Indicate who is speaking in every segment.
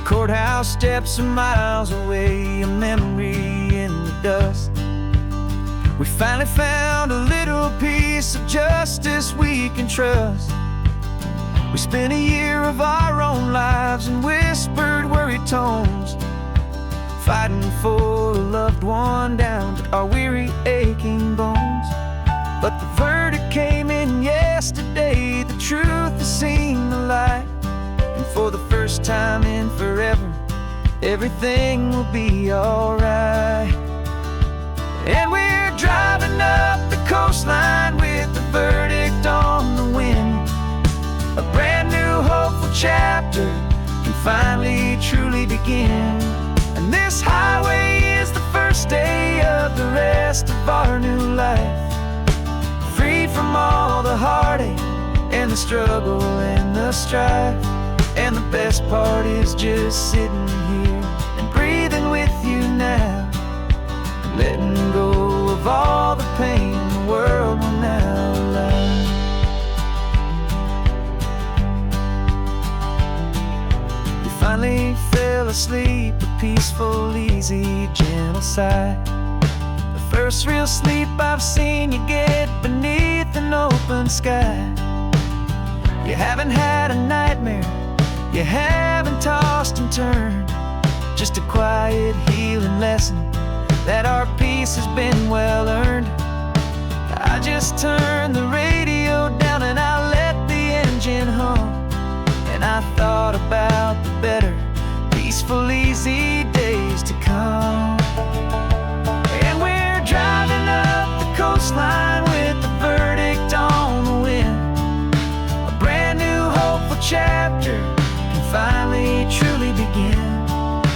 Speaker 1: Courthouse steps are miles away, a memory in the dust. We finally found a little piece of justice we can trust. We spent a year of our own lives in whispered, worried tones, fighting for a loved one down to our weary, aching bones. But the verdict came in yesterday, the truth has seen the light. And for the first time in forever, everything will be alright. And we're driving up the coastline with the verdict on the wind. A brand new hopeful chapter can finally truly begin. And this highway is the first day of the rest of our new life, free from all the heartache and the struggle and the strife. And the best part is just sitting here and breathing with you now, letting go of all the pain the world will now allow. We finally fell asleep, a peaceful, easy, gentle sigh. The first real sleep I've seen you get beneath an open sky. You haven't had a nightmare, you haven't tossed and turned, just a quiet healing lesson that our peace has been well earned. I just turned the radio down and I let the engine hum, and I thought about the better, peaceful, easy days to come. And we're driving up the coastline with the verdict on the wind. A brand new hopeful chapter can finally truly begin.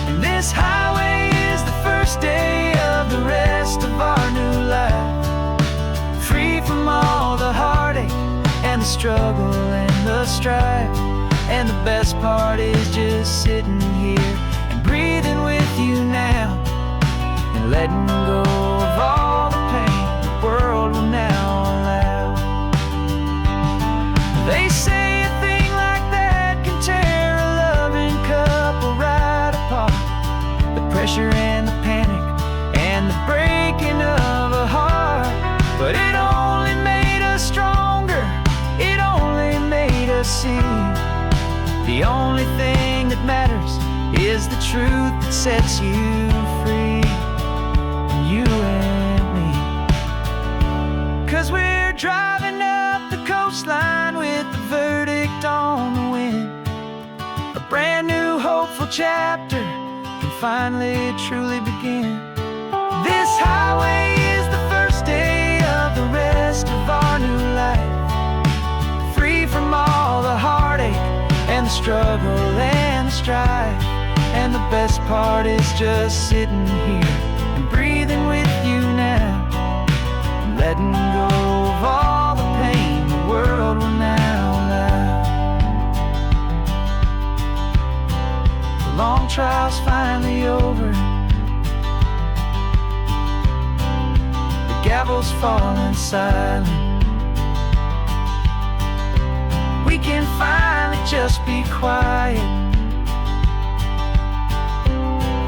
Speaker 1: And this highway is the first day of the rest of our new life, free from all the heartache and the struggle and the strife. And the best part is just sitting here and breathing with you now, and letting go of all the pain the world will now allow. They say a thing like that can tear a loving couple right apart. The pressure and the panic and the breaking of a heart. But it only made us stronger, it only made us see the only thing that matters is the truth that sets you free, you and me. 'Cause we're driving up the coastline with the verdict on the wind. A brand new hopeful chapter can finally truly begin. This highway is the first day of the rest of our new life, free from all the heartache and the struggle and the strife. And the best part is just sitting here and breathing with you now, and letting go of all the pain the world will now allow. The long trial's finally over, the gavel's falling silent. We can finally just be quiet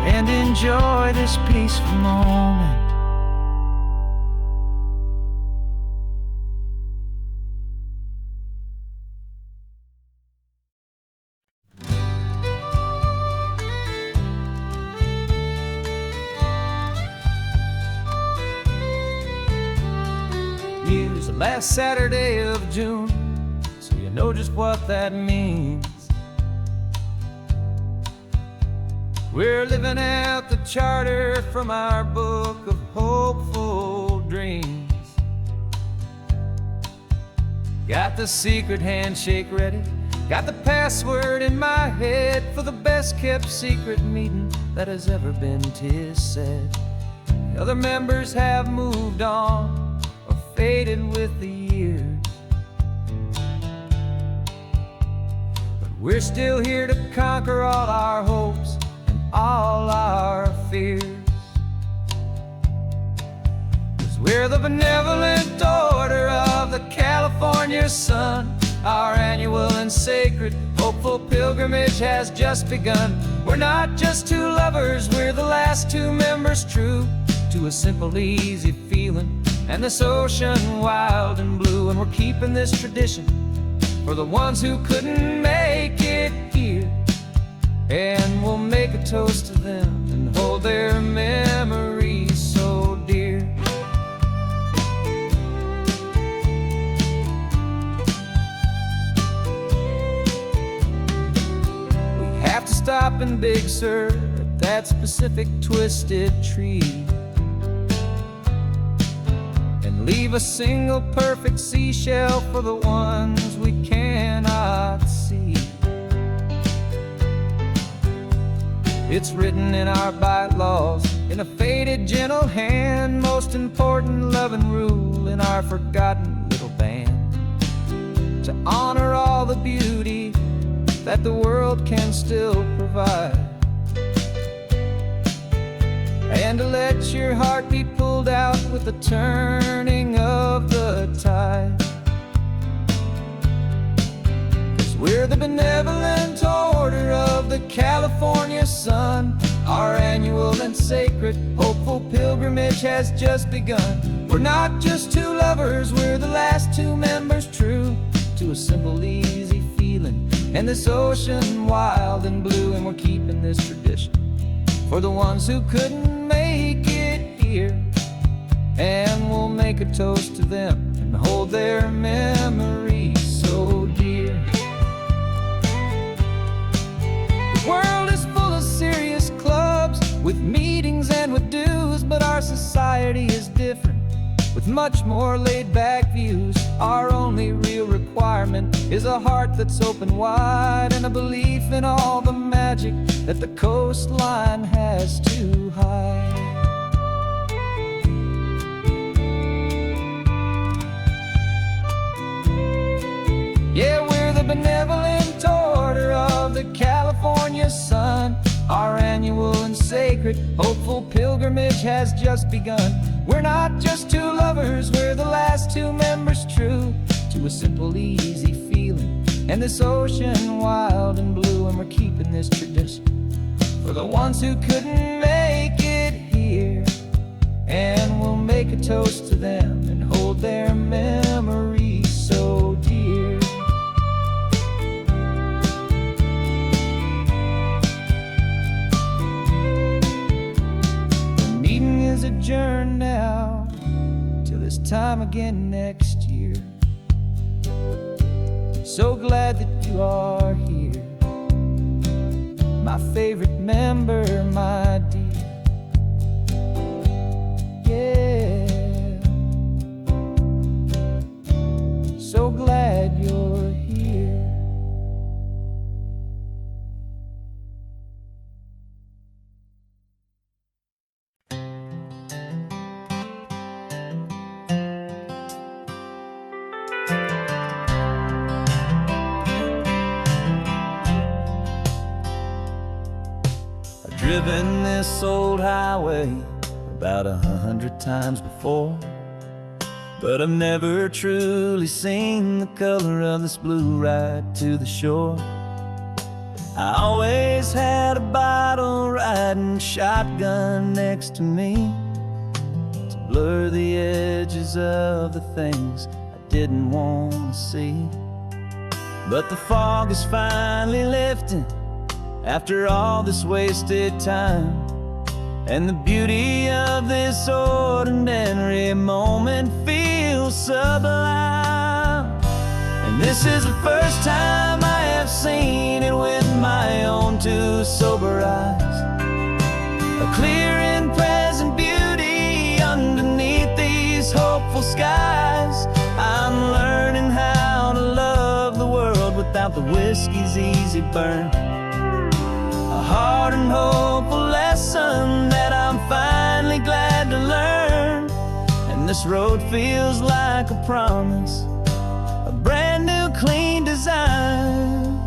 Speaker 1: and enjoy this peaceful moment. Use the last Saturday of June, so you know just what that means. We're living out the charter from our book of hopeful dreams. Got the secret handshake ready, got the password in my head for the best kept secret meeting that has ever been, 'tis said. The other members have moved on or faded with the years, but we're still here to conquer all our hopes and all our fears. 'Cause we're the benevolent order of the California sun, Our annual and sacred, hopeful pilgrimage has just begun. We're not just two lovers, we're the last two members true to a simple, easy feeling, and this ocean wild and blue. And we're keeping this tradition for the ones who couldn't make it here, and we'll make a toast to them and hold their memories so dear. We have to stop in Big Sur at that specific twisted tree, leave a single perfect seashell for the ones we cannot see. It's written in our bylaws, in a faded gentle hand, most important love and rule in our forgotten little band, to honor all the beauty that the world can still provide, and to let your heart be pulled out with the turning of the tide. 'Cause we're the benevolent order of the California sun. Our annual and sacred, hopeful pilgrimage has just begun. We're not just two lovers, we're the last two members true to a simple, easy feeling, and this ocean wild and blue. And we're keeping this tradition for the ones who couldn't make it here, and we'll make a toast to them and hold their memories so dear. The world is full of serious clubs with meetings and with dues, but our society is different with much more laid-back views. Our only real requirement is a heart that's open wide, and a belief in all the magic that the coastline has to hide. Yeah, we're the benevolent order of the California sun. Our annual and sacred, hopeful pilgrimage has just begun. We're not just two lovers, we're the last two members true to a simple, easy feeling, and this ocean wild and blue. And we're keeping this tradition for the ones who couldn't make it here, and we'll make a toast to them and hold their memories so dear. The meeting is adjourned now till this time again next year. So glad that you are here, my favorite member, my dear. Yeah, so glad you're here. Driven this old highway about 100 times before, but I've never truly seen the color of this blue right to the shore. I always had a bottle riding shotgun next to me to blur the edges of the things I didn't want to see. But the fog is finally lifting after all this wasted time, and the beauty of this ordinary moment feels sublime. And this is the first time I have seen it with my own two sober eyes, a clear and present beauty underneath these hopeful skies. I'm learning how to love the world without the whiskey's easy burn, a hard and hopeful lesson that I'm finally glad to learn. And this road feels like a promise, a brand new clean design.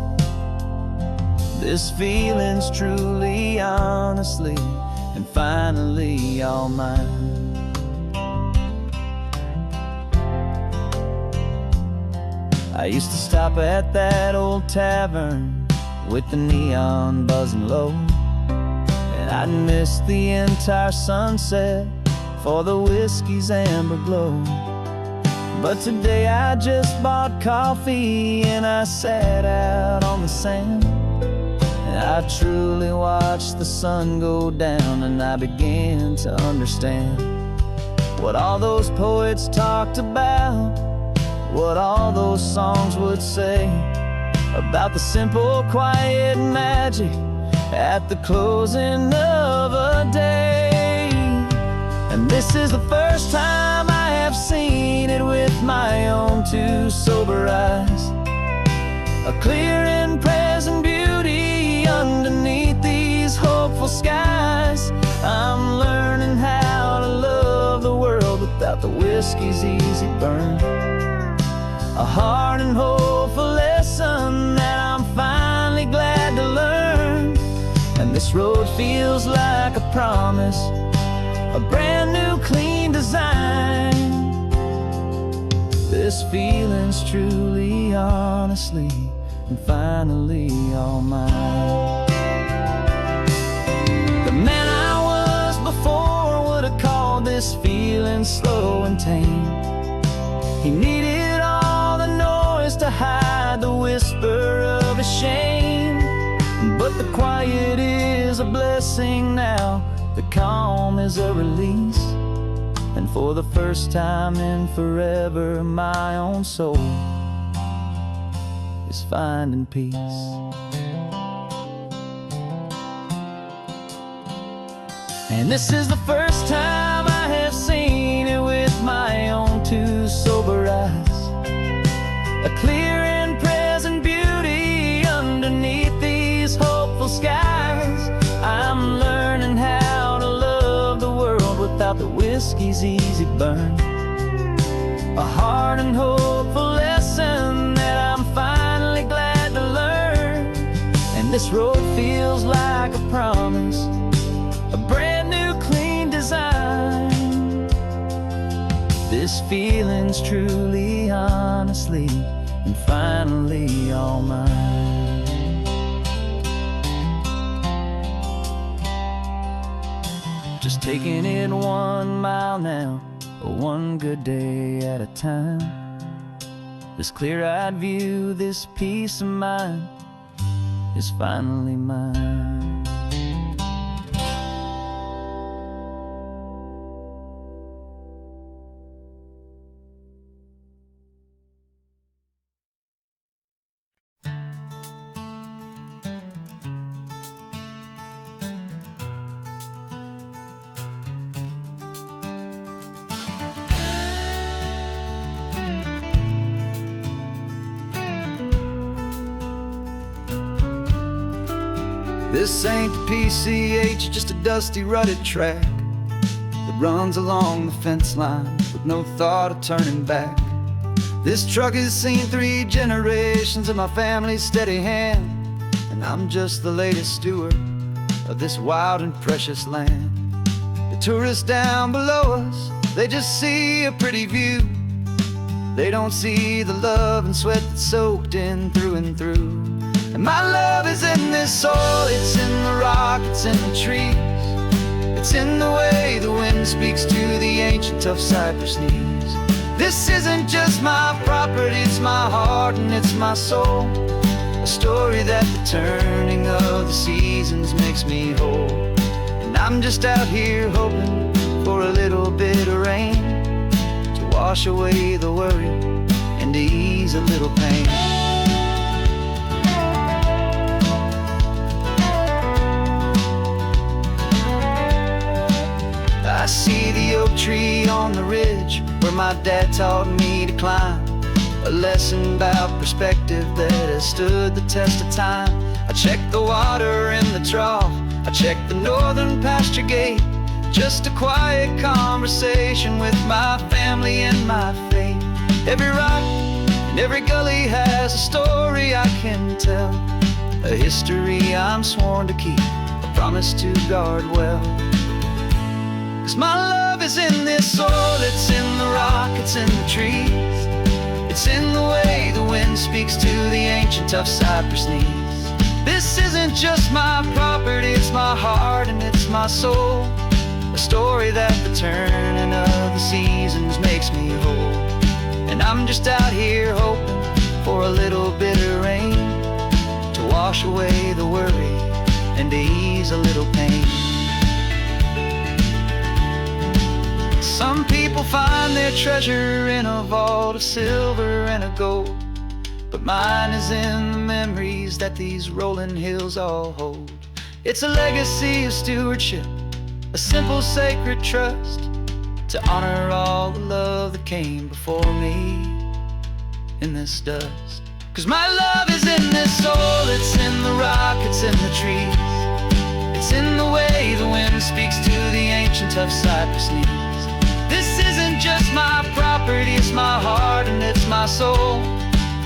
Speaker 1: This feeling's truly, honestly, and finally all mine. I used to stop at that old tavern with the neon buzzing low, and I'd miss the entire sunset for the whiskey's amber glow. But today I just bought coffee and I sat out on the sand, and I truly watched the sun go down, and I began to understand what all those poets talked about, what all those songs would say about the simple, quiet magic at the closing of a day. And this is the first time I have seen it with my own two sober eyes, a clear and present beauty underneath these hopeful skies. I'm learning how to love the world without the whiskey's easy burn, a hard and hopeful lesson that I'm finally glad to learn. And this road feels like a promise, a brand new clean design. This feeling's truly, honestly, and finally all mine. The man I was before would have called this feeling slow and tame. He needed all the noise to hide the whisper of his shame. But the quiet is a blessing now, the calm is a release, and for the first time in forever my own soul is finding peace. And this is the first time I have seen it with my own two sober eyes, a clear and present beauty underneath these hopeful skies. I'm learning how to love the world without the whiskey's easy burn, a hard and hopeful lesson that I'm finally glad to learn. And this road feels like a promise, a brand new clean design. This feeling's truly, honestly, and finally all mine. Just taking it 1 mile now, one good day at a time. This clear-eyed view, this peace of mind is finally mine. This ain't the PCH, just a dusty, rutted track that runs along the fence line with no thought of turning back. This truck has seen 3 generations of my family's steady hand, and I'm just the latest steward of this wild and precious land. The tourists down below us, they just see a pretty view. They don't see the love and sweat that's soaked in through and through. And my love is in this soil, it's in the rock, it's in the trees. It's in the way the wind speaks to the ancient tough cypress knees. This isn't just my property, it's my heart and it's my soul, a story that the turning of the seasons makes me whole. And I'm just out here hoping for a little bit of rain to wash away the worry and to ease a little pain. I see the oak tree on the ridge where my dad taught me to climb, a lesson about perspective that has stood the test of time. I check the water in the trough, I check the northern pasture gate, just a quiet conversation with my family and my faith. Every rock and every gully has a story I can tell, a history I'm sworn to keep, a promise to guard well. 'Cause my love is in this soil, it's in the rock, it's in the trees. It's in the way the wind wind speaks to the ancient of cypress knees. This isn't just my property, it's my heart and it's my soul. A story that the turning of the seasons makes me whole. And I'm just out here hoping for a little bit of rain to wash away the worry and to ease a little pain. Some people find their treasure in a vault of silver and of gold, but mine is in the memories that these rolling hills all hold. It's a legacy of stewardship, a simple sacred trust, to honor all the love that came before me in this dust. 'Cause my love is in this soul, it's in the rock, it's in the trees. It's in the way the wind speaks to the ancient of cypress knees. This isn't just my property, it's my heart and it's my soul.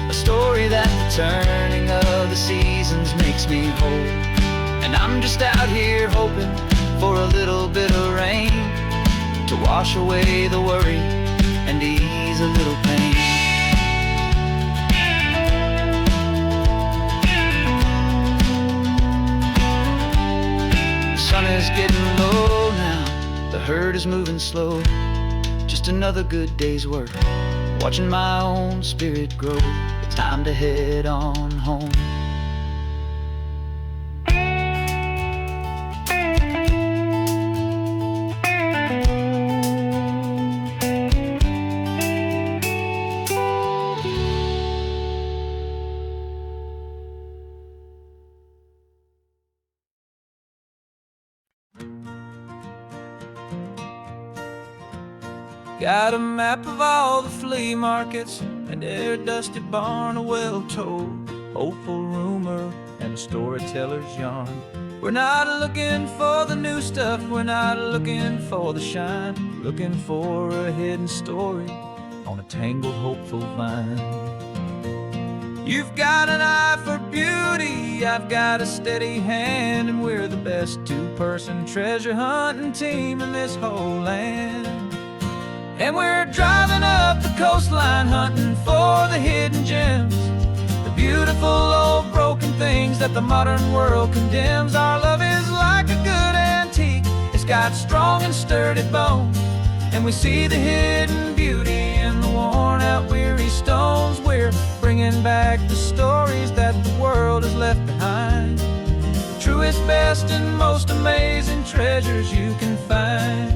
Speaker 1: A story that the turning of the seasons makes me whole. And I'm just out here hoping for a little bit of rain to wash away the worry and ease a little pain. The sun is getting low now, the herd is moving slow. Just another good day's work, watching my own spirit grow. It's time to head on home. Got a map of all the flea markets and every dusty barn, a well-told, hopeful rumor, and a storyteller's yarn. We're not looking for the new stuff, we're not looking for the shine, looking for a hidden story on a tangled, hopeful vine. You've got an eye for beauty, I've got a steady hand, and we're the best two-person treasure hunting team in this whole land. And we're driving up the coastline hunting for the hidden gems, the beautiful old broken things that the modern world condemns. Our love is like a good antique, it's got strong and sturdy bones, and we see the hidden beauty in the worn out weary stones. We're bringing back the stories that the world has left behind, the truest, best, and most amazing treasures you can find.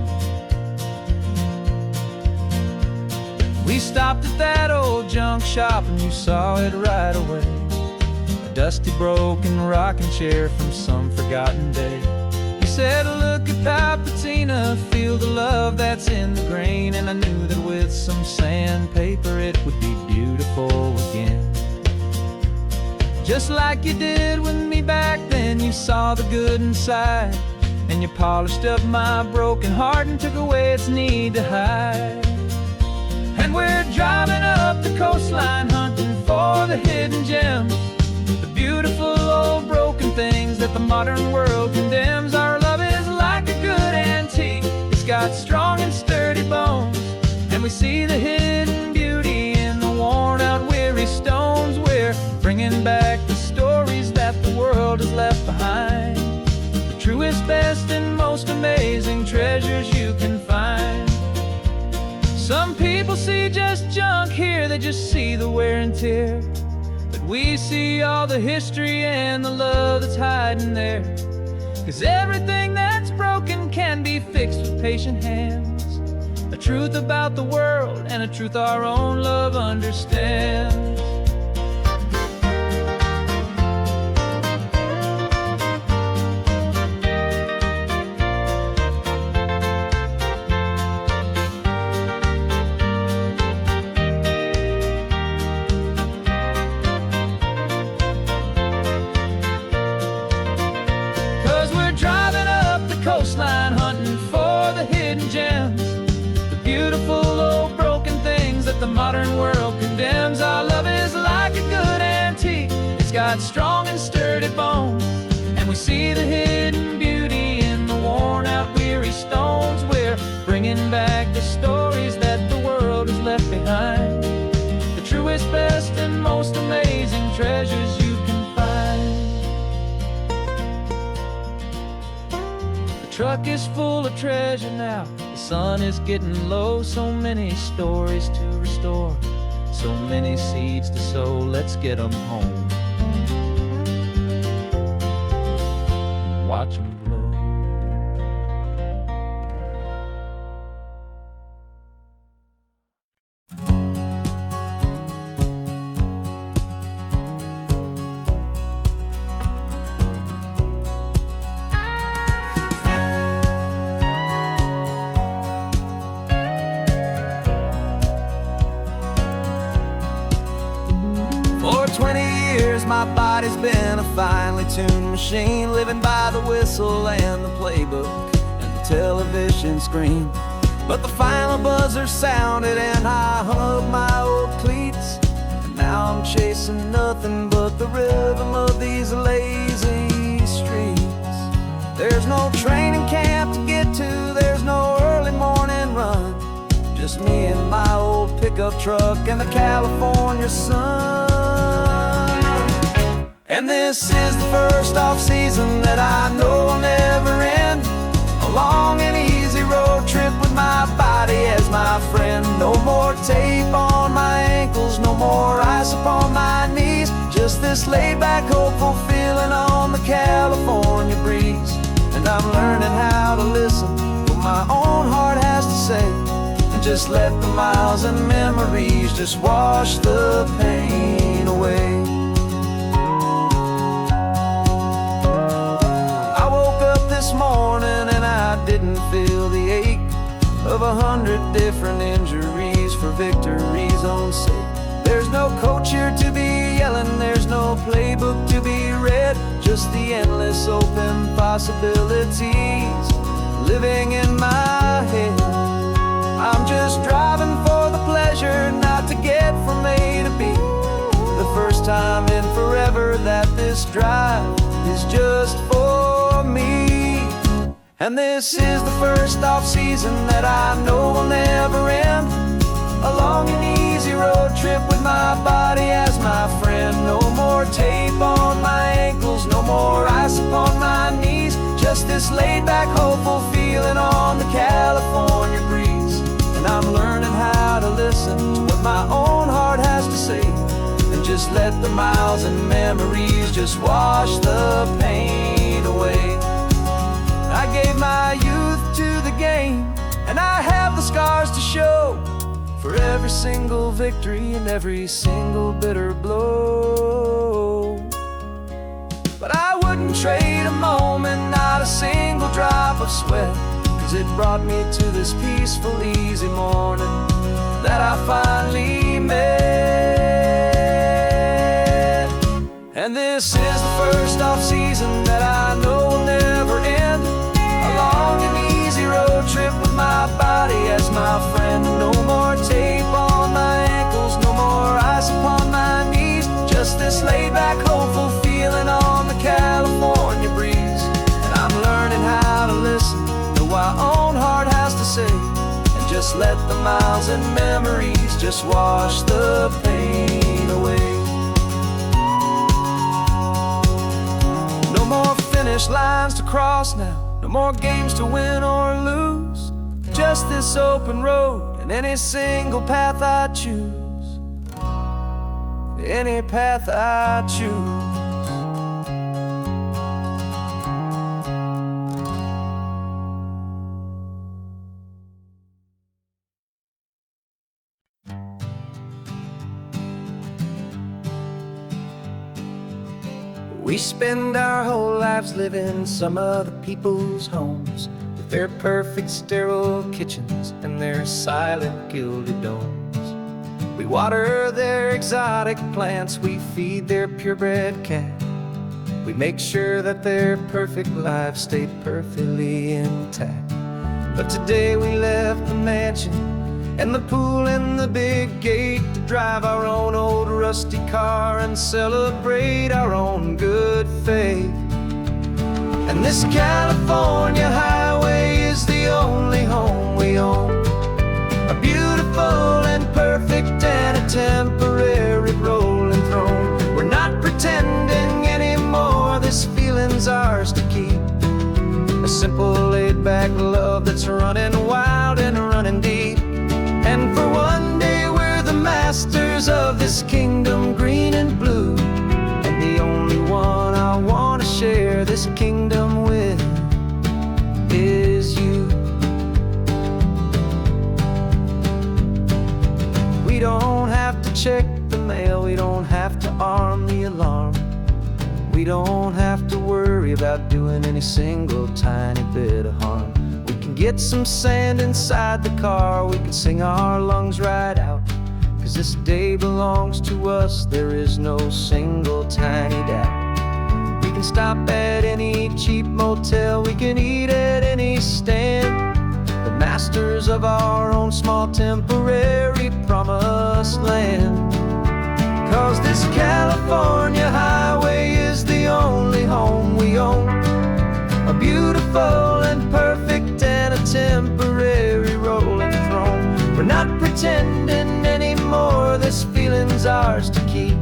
Speaker 1: We stopped at that old junk shop and you saw it right away, a dusty broken rocking chair from some forgotten day. You said, look at that patina, feel the love that's in the grain, and I knew that with some sandpaper it would be beautiful again. Just like you did with me back then, you saw the good inside, and you polished up my broken heart and took away its need to hide. And we're driving up the coastline hunting for the hidden gems, the beautiful old broken things that the modern world condemns. Our love is like a good antique, it's got strong and sturdy bones, and we see the hidden beauty in the worn out weary stones. We're bringing back the stories that the world has left behind, the truest, best, and most amazing treasures you can find. Some people see just junk here, they just see the wear and tear, but we see all the history and the love that's hiding there. 'Cause everything that's broken can be fixed with patient hands, a truth about the world and a truth our own love understands. Coastline hunting for the hidden gems, the beautiful old broken things that the modern world condemns. Our love is like a good antique, it's got strong and sturdy bones, and we see the hidden beauty in the worn out weary stones. We're bringing back the stories that the world has left behind, the truest, best, and most amazing truck is full of treasure now. The sun is getting low, so many stories to restore, so many seeds to sow. Let's get them home, watch them blow. For 20 years my body's been a finely tuned machine, living by the whistle and the playbook and the television screen. But the final buzzer sounded and I hung up my old cleats, and now I'm chasing nothing but the rhythm of these lazy streets. There's no training camp to get to, there's no early morning run, just me and my old pickup truck and the California sun. And this is the first off-season that I know will never end, a long and easy road trip with my body as my friend. No more tape on my ankles, no more ice upon my knees, just this laid-back, hopeful feeling on the California breeze. And I'm learning how to listen to what my own heart has to say, and just let the miles and memories just wash the pain away. This morning and I didn't feel the ache of 100 different injuries for victory's own sake. There's no coach here to be yelling, there's no playbook to be read, just the endless open possibilities living in my head. I'm just driving for the pleasure, not to get from A to B. The first time in forever that this drive is just for me. And this is the first off-season that I know will never end, a long and easy road trip with my body as my friend. No more tape on my ankles, no more ice upon my knees, just this laid-back, hopeful feeling on the California breeze. And I'm learning how to listen to what my own heart has to say, and just let the miles and memories just wash the pain away. I gave my youth to the game, and I have the scars to show for every single victory and every single bitter blow. But I wouldn't trade a moment, not a single drop of sweat, 'cause it brought me to this peaceful, easy morning that I finally met. And this is the first off-season that I know will never end, a long and easy road trip with my body as my friend. No more tape on my ankles, no more ice upon my knees, just this laid-back, hopeful feeling on the California breeze. And I'm learning how to listen to what my own heart has to say, and just let the miles and memories just wash the pain away. No more finish lines to cross now, no more games to win or lose, just this open road and any single path I choose, any path I choose. We spend our whole lives living some other people's homes, with their perfect sterile kitchens and their silent gilded domes. We water their exotic plants, we feed their purebred cat, we make sure that their perfect lives stay perfectly intact. But today we left the mansion and the pool and the big gate to drive our own old rusty car and celebrate our own good faith. And this California highway is the only home we own, a beautiful and perfect and a temporary rolling throne. We're not pretending anymore, this feeling's ours to keep, a simple laid love that's running wild and running deep. And for one day we're the masters of this kingdom, green and blue. And the only one I want to share this kingdom with is you. We don't have to check the mail, we don't have to arm the alarm. We don't have to worry about doing any single tiny bit of harm. We can get some sand inside the car, we can sing our lungs right out. 'Cause this day belongs to us, there is no single tiny doubt. We can stop at any cheap motel, we can eat at any stand. The masters of our own small temporary promised land. 'Cause this California highway is the only home we own. A beautiful and perfect and a temporary rolling throne. We're not pretending anymore, this feeling's ours to keep.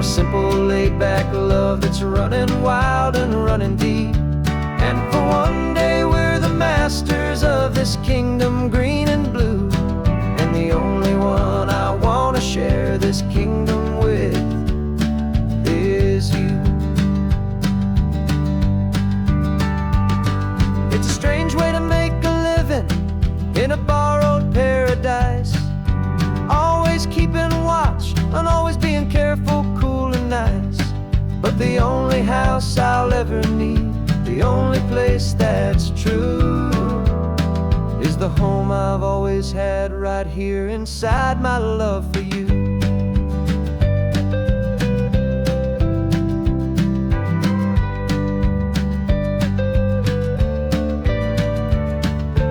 Speaker 1: A simple laid-back love that's running wild and running deep. And for one day we're the masters of this kingdom, green and blue. And the only one I want to share this kingdom with is you. It's a strange way to make a living in a borrowed paradise. Always keeping watch and always being careful, cool and nice. But the only house I'll ever need, the only place that's true, is the home I've always had right here inside my love for you.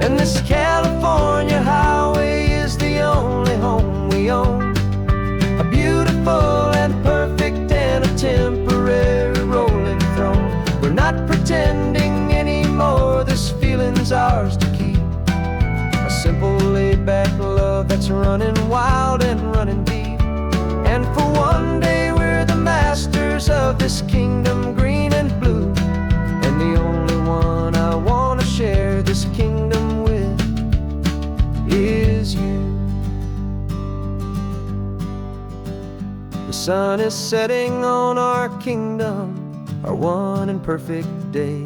Speaker 1: And this California highway is the only home we own. A beautiful and perfect and a temporary rolling throne. We're not pretending anymore, this feeling's ours to keep. A simple laid-back love that's running wild and running deep. And for one day we're the masters of this kingdom, green and blue. And the only one I want to share this kingdom with is you. The sun is setting on our kingdom, our one and perfect day.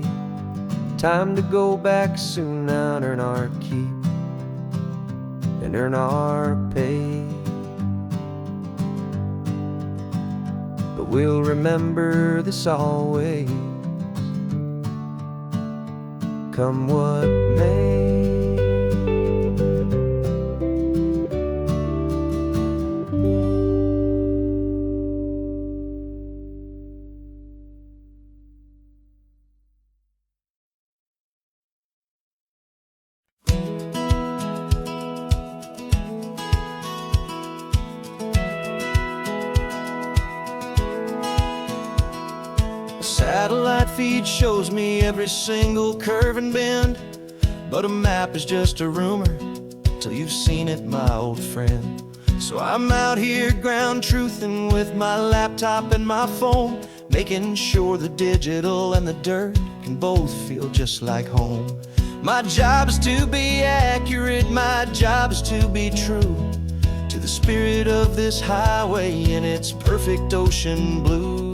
Speaker 1: Time to go back soon now and earn our keep and earn our pay. But we'll remember this always, come what may. Satellite feed shows me every single curve and bend, but a map is just a rumor till you've seen it, my old friend. So I'm out here ground truthing with my laptop and my phone, making sure the digital and the dirt can both feel just like home. My job is to be accurate, my job is to be true to the spirit of this highway in its perfect ocean blue.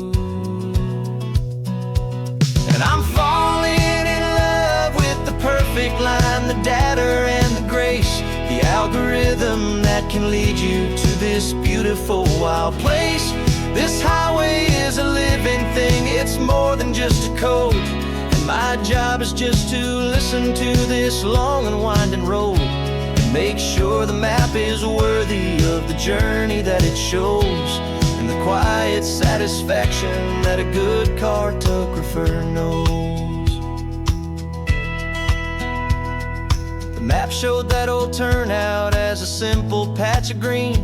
Speaker 1: And I'm falling in love with the perfect line, the data and the grace, the algorithm that can lead you to this beautiful wild place. This highway is a living thing, it's more than just a code. And my job is just to listen to this long and winding road and make sure the map is worthy of the journey that it shows, and the quiet satisfaction that a good cartographer knows. The map showed that old turnout as a simple patch of green,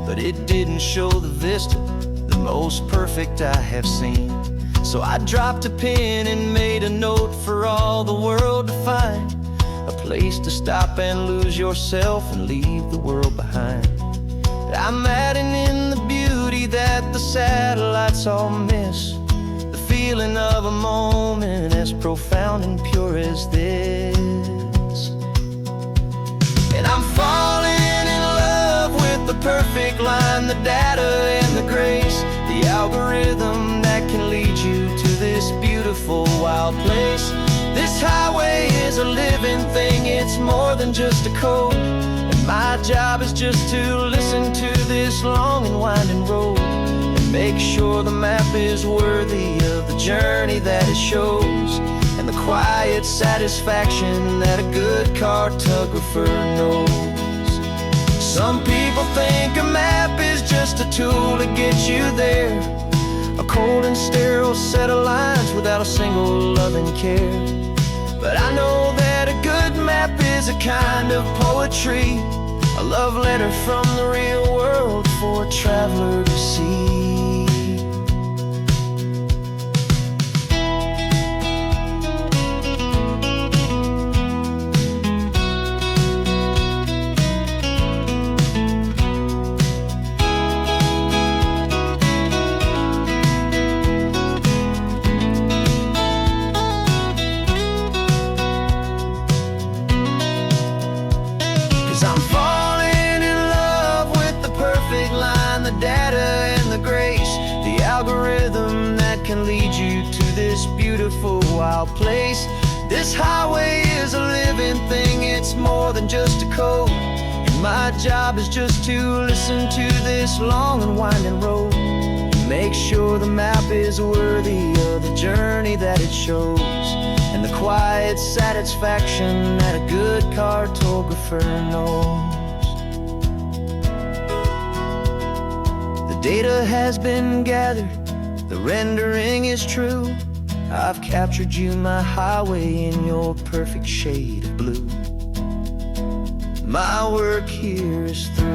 Speaker 1: but it didn't show the vista, the most perfect I have seen. So I dropped a pin and made a note for all the world to find, a place to stop and lose yourself and leave the world behind. I'm adding in the beauty that the satellites all miss, the feeling of a moment as profound and pure as this. wild place. This highway is a living thing, it's more than just a code. And my job is just to listen to this long and winding road, and make sure the map is worthy of the journey that it shows, and the quiet satisfaction that a good cartographer knows. Some people think a map is just a tool to get you there, a cold and sterile set of lines without a single loving care. But I know that a good map is a kind of poetry, a love letter from the real world for a traveler to see. 'Cause I'm falling in love with the perfect line, the data and the grace, the algorithm that can lead you to this beautiful wild place. This highway is a living thing, it's more than just a code. And my job is just to listen to this long and winding road, and make sure the map is worthy of the journey that it shows, and the quiet satisfaction that a good cartographer knows. The data has been gathered, the rendering is true. I've captured you, my highway, in your perfect shade of blue. My work here is through.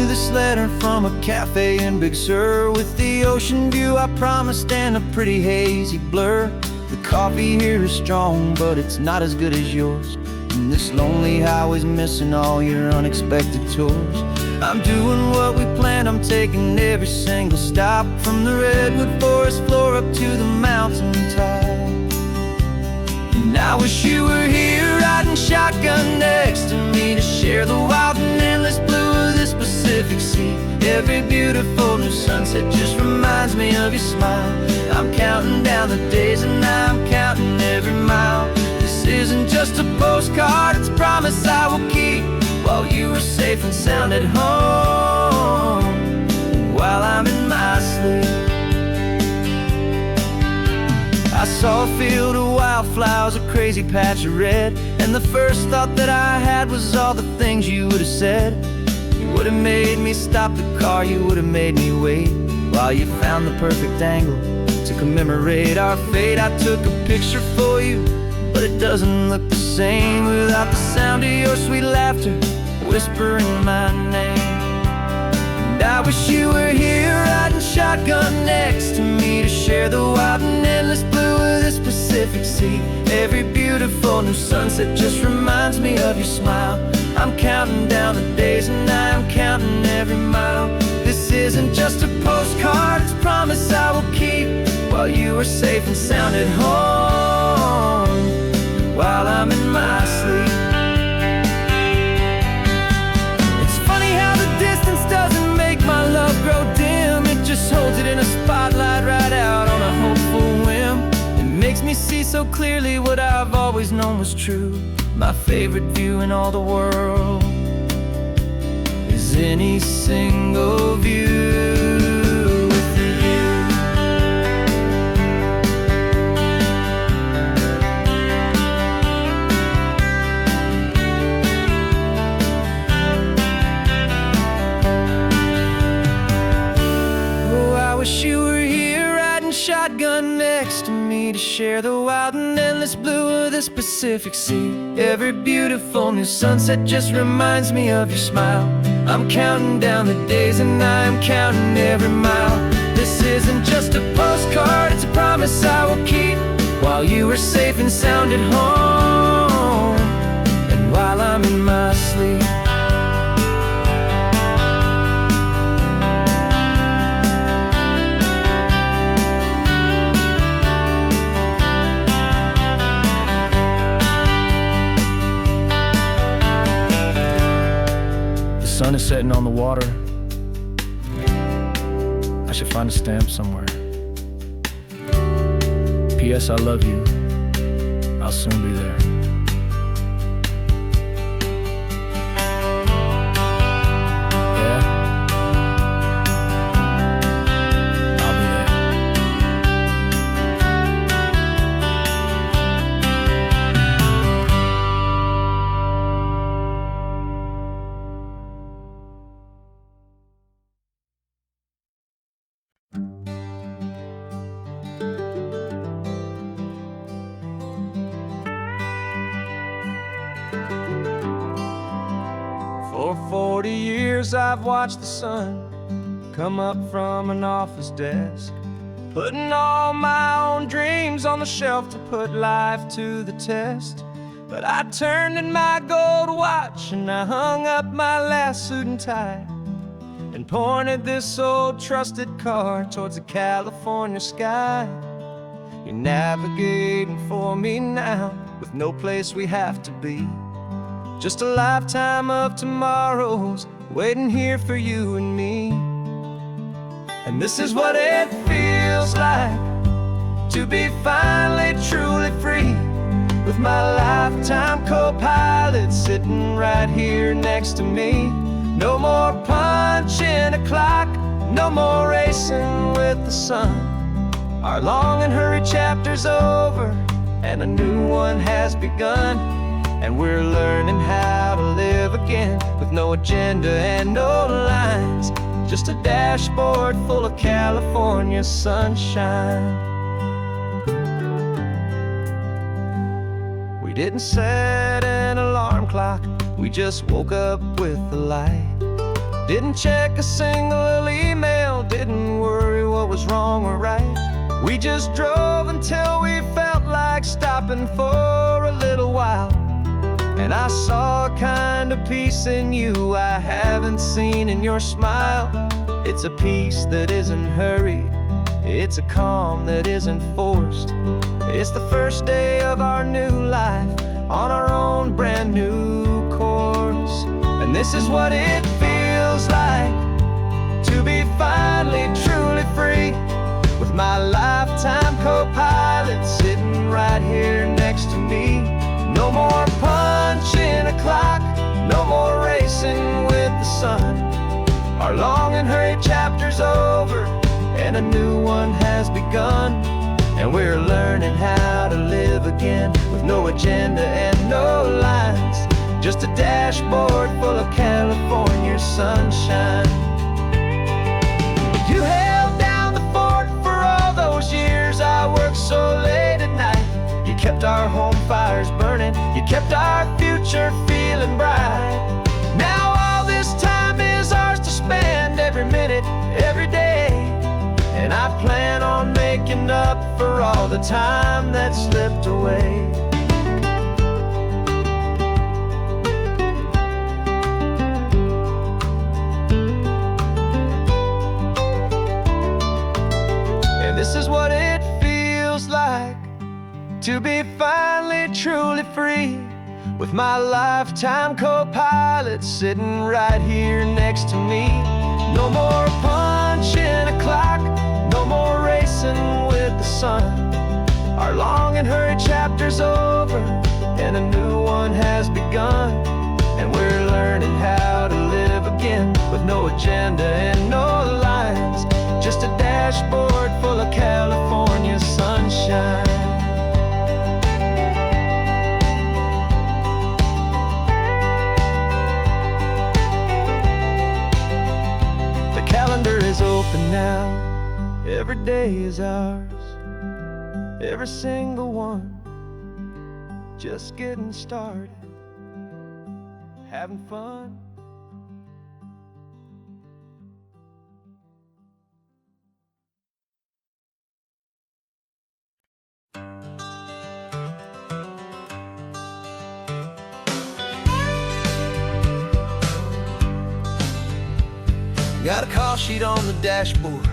Speaker 1: This letter from a cafe in Big Sur, with the ocean view I promised and a pretty hazy blur. The coffee here is strong, but it's not as good as yours, and this lonely highway's missing all your unexpected tours. I'm doing what we planned, I'm taking every single stop, from the redwood forest floor up to the mountain top. And I wish you were here riding shotgun next to me, to share the wild and endless blue of this Pacific Sea. Every beautiful new sunset just reminds me of your smile. I'm counting down the days and I'm counting every mile. This isn't just a postcard, it's a promise I will keep, while you are safe and sound at home, while I'm in my sleep. I saw a field of wildflowers, a crazy patch of red, and the first thought that I had was all the things you would have said. You would have made me stop the car, you would have made me wait, while you found the perfect angle to commemorate our fate. I took a picture for you, but it doesn't look the same without the sound of your sweet laughter whispering my name. And I wish you were here riding shotgun next to me, to share the wild and endless blue of this Pacific Sea. Every beautiful new sunset just reminds me of your smile. I'm counting down the days and I'm counting every mile. This isn't just a postcard, it's a promise I will keep, while you are safe and sound at home, while I'm in my sleep. It's funny how the distance doesn't make my love grow dim, it just holds it in a spotlight right out on a hopeful whim. It makes me see so clearly what I've always known was true. My favorite view in all the world is any single view with you. Oh, I wish you were here riding shotgun next to me, to share the wild and endless blue of this Pacific Sea. Every beautiful new sunset just reminds me of your smile. I'm counting down the days and I'm counting every mile. This isn't just a postcard, card, it's a promise I will keep, while you are safe and sound at home, and while I'm in my sleep. The sun is setting on the water. I should find a stamp somewhere. P.S. I love you. I'll soon be there. Yeah? I'll be there. For 40 years I've watched the sun come up from an office desk, putting all my own dreams on the shelf to put life to the test. But I turned in my gold watch and I hung up my last suit and tie, and pointed this old trusted car towards the California sky. You're navigating for me now, with no place we have to be. Just a lifetime of tomorrows waiting here for you and me. And this is what it feels like to be finally truly free, with my lifetime co-pilot sitting right here next to me. No more punching a clock, no more racing with the sun. Our long and hurried chapter's over, and a new one has begun. And we're learning how to live again, with no agenda and no lines, just a dashboard full of California sunshine. We didn't set an alarm clock, we just woke up with the light. Didn't check a single email, didn't worry what was wrong or right. We just drove until we felt like stopping for a little while. And I saw a kind of peace in you I haven't seen in your smile. It's a peace that isn't hurried, it's a calm that isn't forced. It's the first day of our new life on our own brand new course. And this is what it feels like to be finally truly free, with my lifetime co-pilot sitting right here next to me. No more punching a clock, no more racing with the sun. Our long and hurried chapter's over, and a new one has begun. And we're learning how to live again, with no agenda and no lines, just a dashboard full of California sunshine. You held down the fort for all those years I worked so late at night. You kept our home fires burning, you kept our future feeling bright. Now all this time is ours to spend, every minute, every day. And I plan on making up for all the time that slipped away. And this is what it feels like to be finally truly free, with my lifetime co-pilot sitting right here next to me. No more punching a clock, no more racing with the sun. Our long and hurried chapter's over, and a new one has begun. And we're learning how to live again, with no agenda and no lines, just a dashboard full of California sunshine. Calendar is open now, every day is ours, every single one, just getting started, having fun. Got a call sheet on the dashboard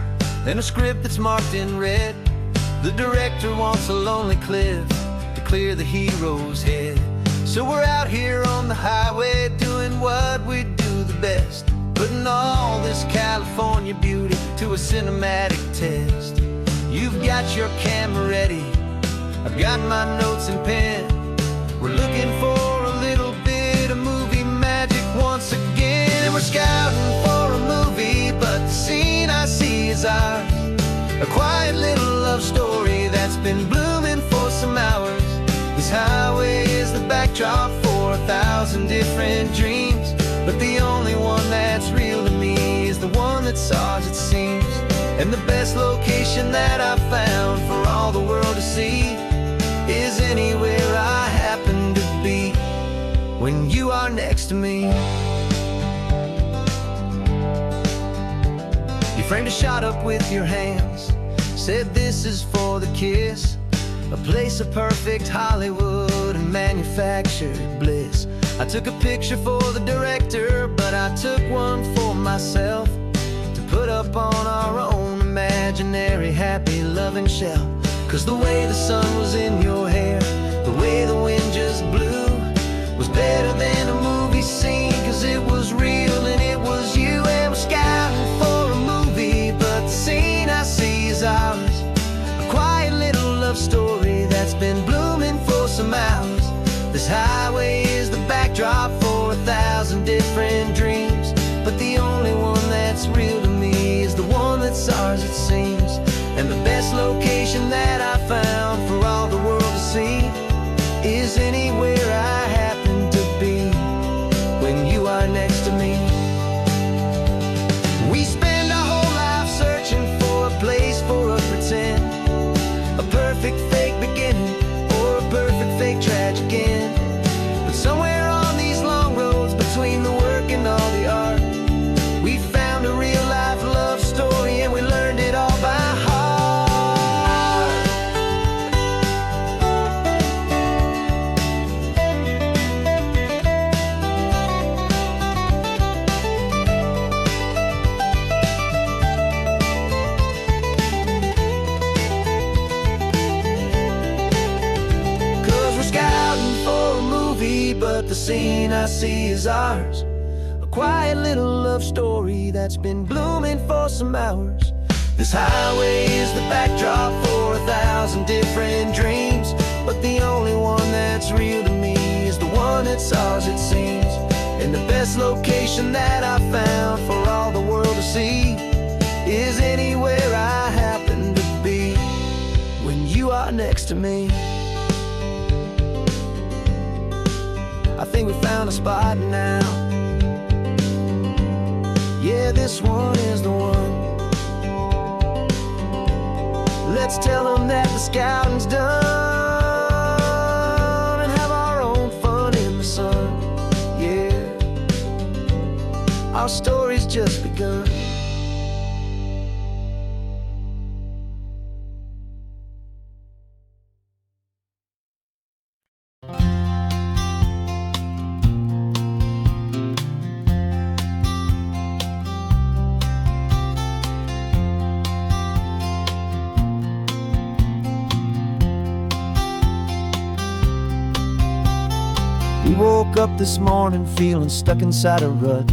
Speaker 1: and a script that's marked in red. The director wants a lonely cliff to clear the hero's head. So we're out here on the highway doing what we do the best, putting all this California beauty to a cinematic test. You've got your camera ready, I've got my notes and pen. We're looking for a little bit of movie magic once again. And we're scouting for a movie, but the scene I see is ours. A quiet little love story that's been blooming for some hours. This highway is the backdrop for 1,000 different dreams, but the only one that's real to me is the one that's ours, it seems. And the best location that I've found for all the world to see is anywhere I happen to be when you are next to me. You framed a shot up with your hands, said this is for the kiss, a place of perfect Hollywood and manufactured bliss. I took a picture for the director, but I took one for myself to put up on our own imaginary happy loving shelf. Cause the way the sun was in your hair, the way the wind just blew, was better than a movie scene, cause it was real and it was you. And we're scouting for a movie, but the scene I see is ours. A quiet little love story that's been blooming for some hours. This highway is the backdrop for 1,000 different dreams, but the only one that's real to me is the one that's ours, it seems. And the best location that I found for all the world to see is anywhere I happen to be when you are next to me. We spend our whole life searching for a place for a pretend, a perfect fake beginning or a perfect fake tragic end. But somewhere on these long roads between the work and all the art, we found a real life love story and we learned it all by heart. But the scene I see is ours. A quiet little love story that's been blooming for some hours. This highway is the backdrop for 1,000 different dreams, but the only one that's real to me is the one that's ours, it seems. And the best location that I found for all the world to see is anywhere I happen to be when you are next to me. I think we found a spot now. Yeah, this one is the one. Let's tell them that the scouting's done and have our own fun in the sun. Yeah, our story's just begun. We woke up this morning feeling stuck inside a rut.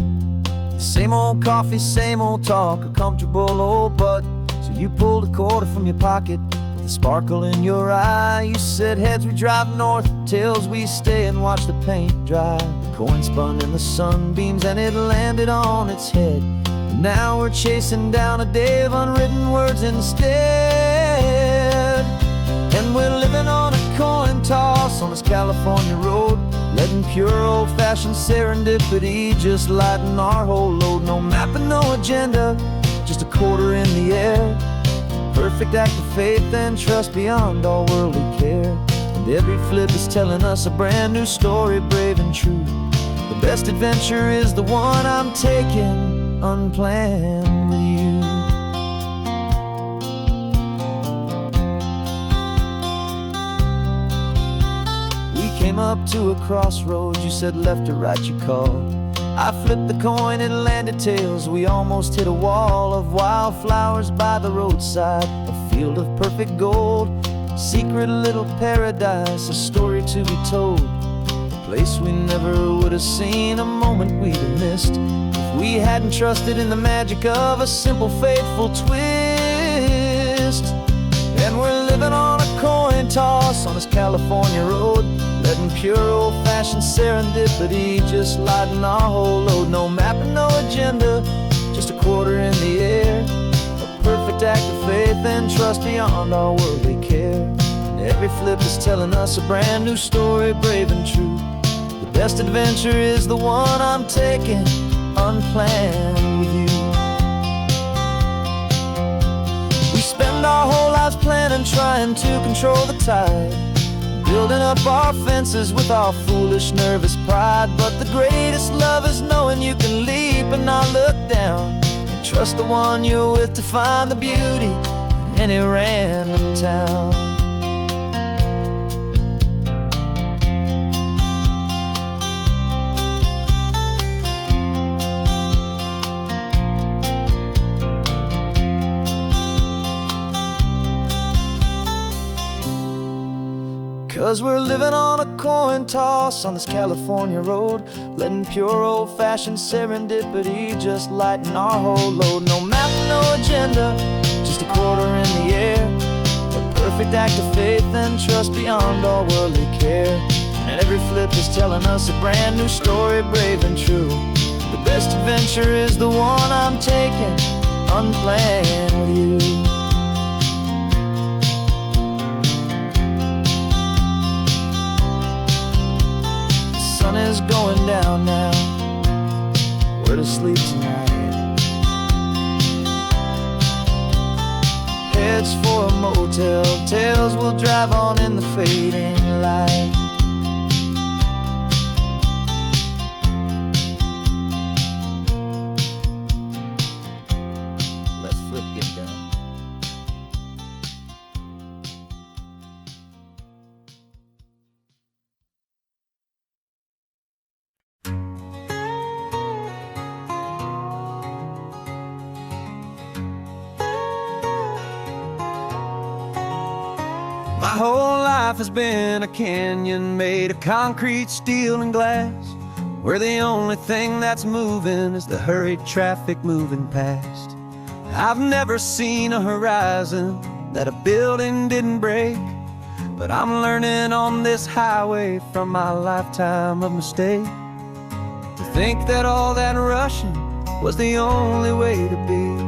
Speaker 1: Same old coffee, same old talk, a comfortable old butt. So you pulled a quarter from your pocket with a sparkle in your eye. You said heads we drive north, tails we stay and watch the paint dry. The coin spun in the sunbeams and it landed on its head. And now we're chasing down a day of unwritten words instead. And we're living on a coin toss on this California road, letting pure old-fashioned serendipity just lighten our whole load. No map and no agenda, just a quarter in the air. Perfect act of faith and trust beyond all worldly care. And every flip is telling us a brand new story, brave and true. The best adventure is the one I'm taking unplanned with you. Came up to a crossroads, you said left or right you called. I flipped the coin, it landed tails. We almost hit a wall of wildflowers by the roadside, a field of perfect gold, secret little paradise, a story to be told, a place we never would have seen, a moment we'd have missed if we hadn't trusted in the magic of a simple, faithful twist. And we're living on a coin toss on this California road, letting pure old-fashioned serendipity just lighten our whole load. No map and no agenda, just a quarter in the air, a perfect act of faith and trust beyond our worldly care. And every flip is telling us a brand new story, brave and true. The best adventure is the one I'm taking, unplanned with you. We spend our whole lives planning, trying to control the tide, building up our fences with our foolish, nervous pride. But the greatest love is knowing you can leap and not look down, and trust the one you're with to find the beauty in any random town. 'Cause we're living on a coin toss on this California road, letting pure old-fashioned serendipity just lighten our whole load. No map, no agenda, just a quarter in the air, a perfect act of faith and trust beyond all worldly care. And every flip is telling us a brand new story, brave and true. The best adventure is the one I'm taking, unplanned with you. The sun is going down now, we're to sleep tonight. Heads for a motel, tails will drive on in the fading light. Let's flip, get down. My whole life has been a canyon made of concrete, steel, and glass, where the only thing that's moving is the hurried traffic moving past. I've never seen a horizon that a building didn't break, but I'm learning on this highway from my lifetime of mistakes to think that all that rushing was the only way to be.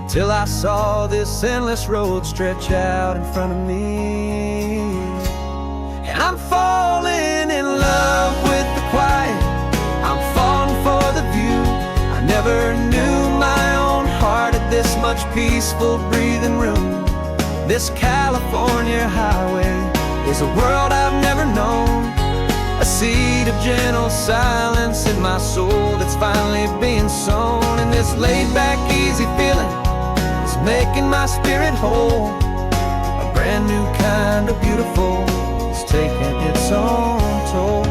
Speaker 1: Till I saw this endless road stretch out in front of me. And I'm falling in love with the quiet, I'm falling for the view. I never knew my own heart had this much peaceful breathing room. This California highway is a world I've never known, a seed of gentle silence in my soul that's finally being sown. And this laid-back, easy feeling making my spirit whole, a brand new kind of beautiful is taking its own toll.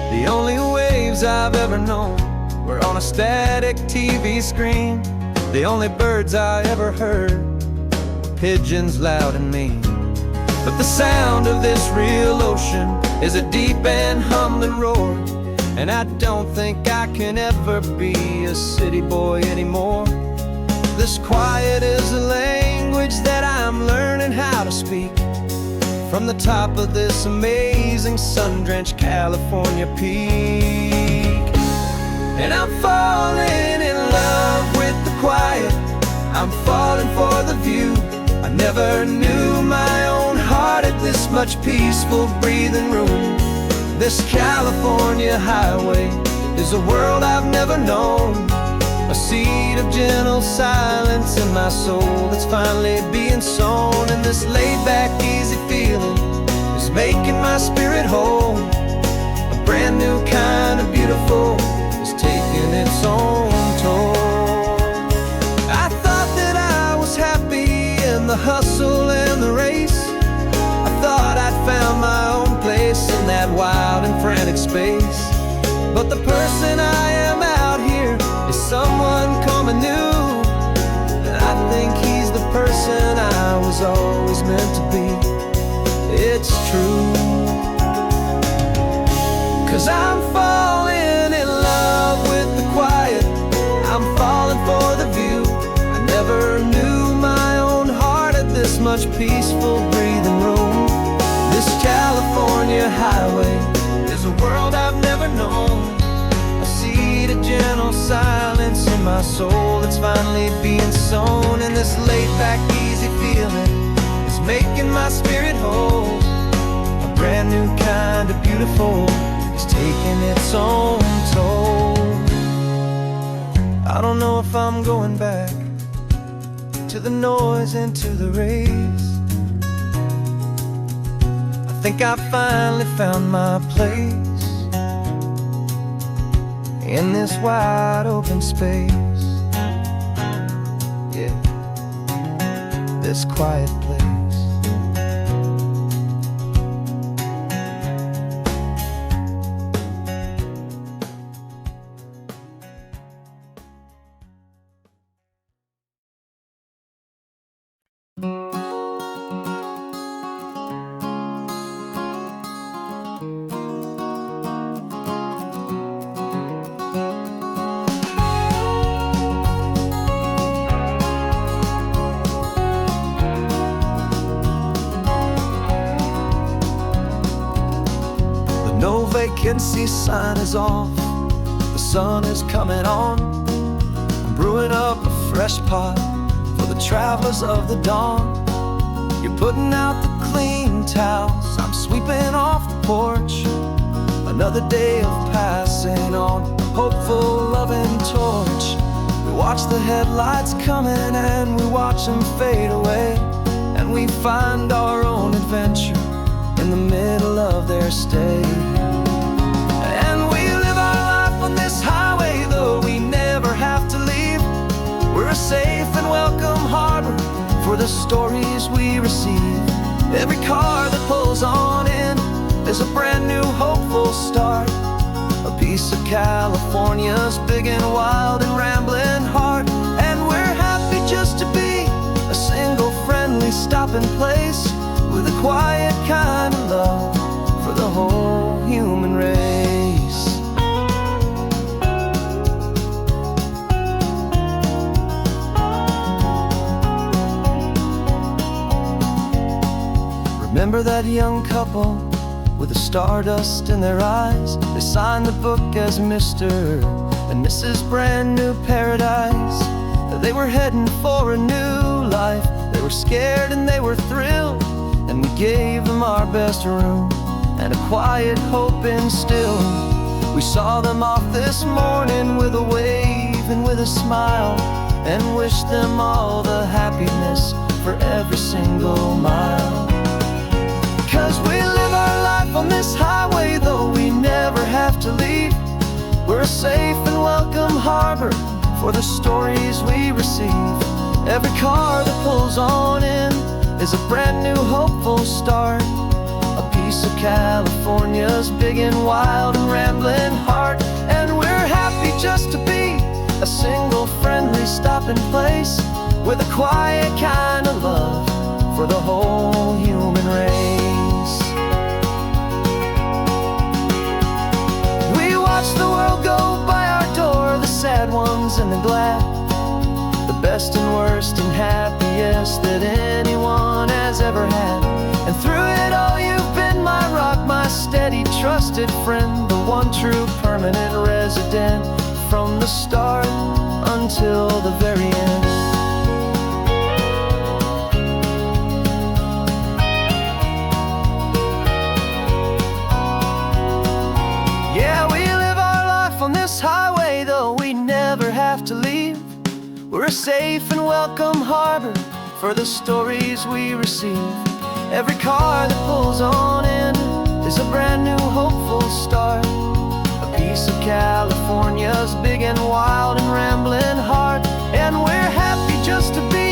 Speaker 1: The only waves I've ever known were on a static TV screen. The only birds I ever heard were pigeons loud and mean. But the sound of this real ocean is a deep and humbling roar, and I don't think I can ever be a city boy anymore. This quiet is a language that I'm learning how to speak from the top of this amazing sun-drenched California peak. And I'm falling in love with the quiet, I'm falling for the view. I never knew my own heart had this much peaceful breathing room. This California highway is a world I've never known, a seed of gentle silence in my soul that's finally being sown. And this laid-back, easy feeling is making my spirit whole, a brand new kind of beautiful is taking its own toll. I thought that I was happy in the hustle and the race, I thought I'd found my own place in that wild and frantic space. But the person I am out here is someone coming new. And I think he's the person I was always meant to be. It's true. 'Cause I'm falling in love with the quiet. I'm falling for the view. I never knew my own heart had this much peaceful breathing room. This California highway is a world I've never known. A seed of gentle silence in my soul that's finally being sown. And this laid-back, easy feeling is making my spirit whole. A brand new kind of beautiful is taking its own toll. I don't know if I'm going back to the noise and to the race. I think I finally found my place in this wide open space. Yeah, this quiet place. No vacancy sign is off, the sun is coming on. I'm brewing up a fresh pot for the travelers of the dawn. You're putting out the clean towels, I'm sweeping off the porch. Another day of passing on a hopeful, loving torch. We watch the headlights coming and we watch them fade away. And we find our own adventure in the middle of their stay. And we live our life on this highway, though we never have to leave. We're a safe and welcome harbor for the stories we receive. Every car that pulls on in is a brand new hopeful start. A piece of California's big and wild and rambling heart. And we're happy just to be a single friendly stopping place with a quiet kind of love for the whole human race. Remember that young couple with the stardust in their eyes? They signed the book as Mr. and Mrs. Brand New Paradise. They were heading for a new life. They were scared and they were thrilled, and we gave them our best room and a quiet hope instilled. We saw them off this morning with a wave and with a smile, and wished them all the happiness for every single mile. 'Cause we live our life on this highway, though we never have to leave. We're a safe and welcome harbor for the stories we receive. Every car that pulls on in is a brand new hopeful start. A piece of California's big and wild and rambling heart. And we're happy just to be a single friendly stopping place with a quiet kind of love for the whole human race. We watch the world go by our door, the sad ones and the glad, the best and worst and happiest that anyone has ever had. And through it all you've been my rock, my steady trusted friend, the one true permanent resident from the start until the very end. Yeah, we live our life on this highway, though we never have to leave. We're a safe and welcome harbor for the stories we receive. Every car that pulls on in is a brand new hopeful start. A piece of California's big and wild and rambling heart. And we're happy just to be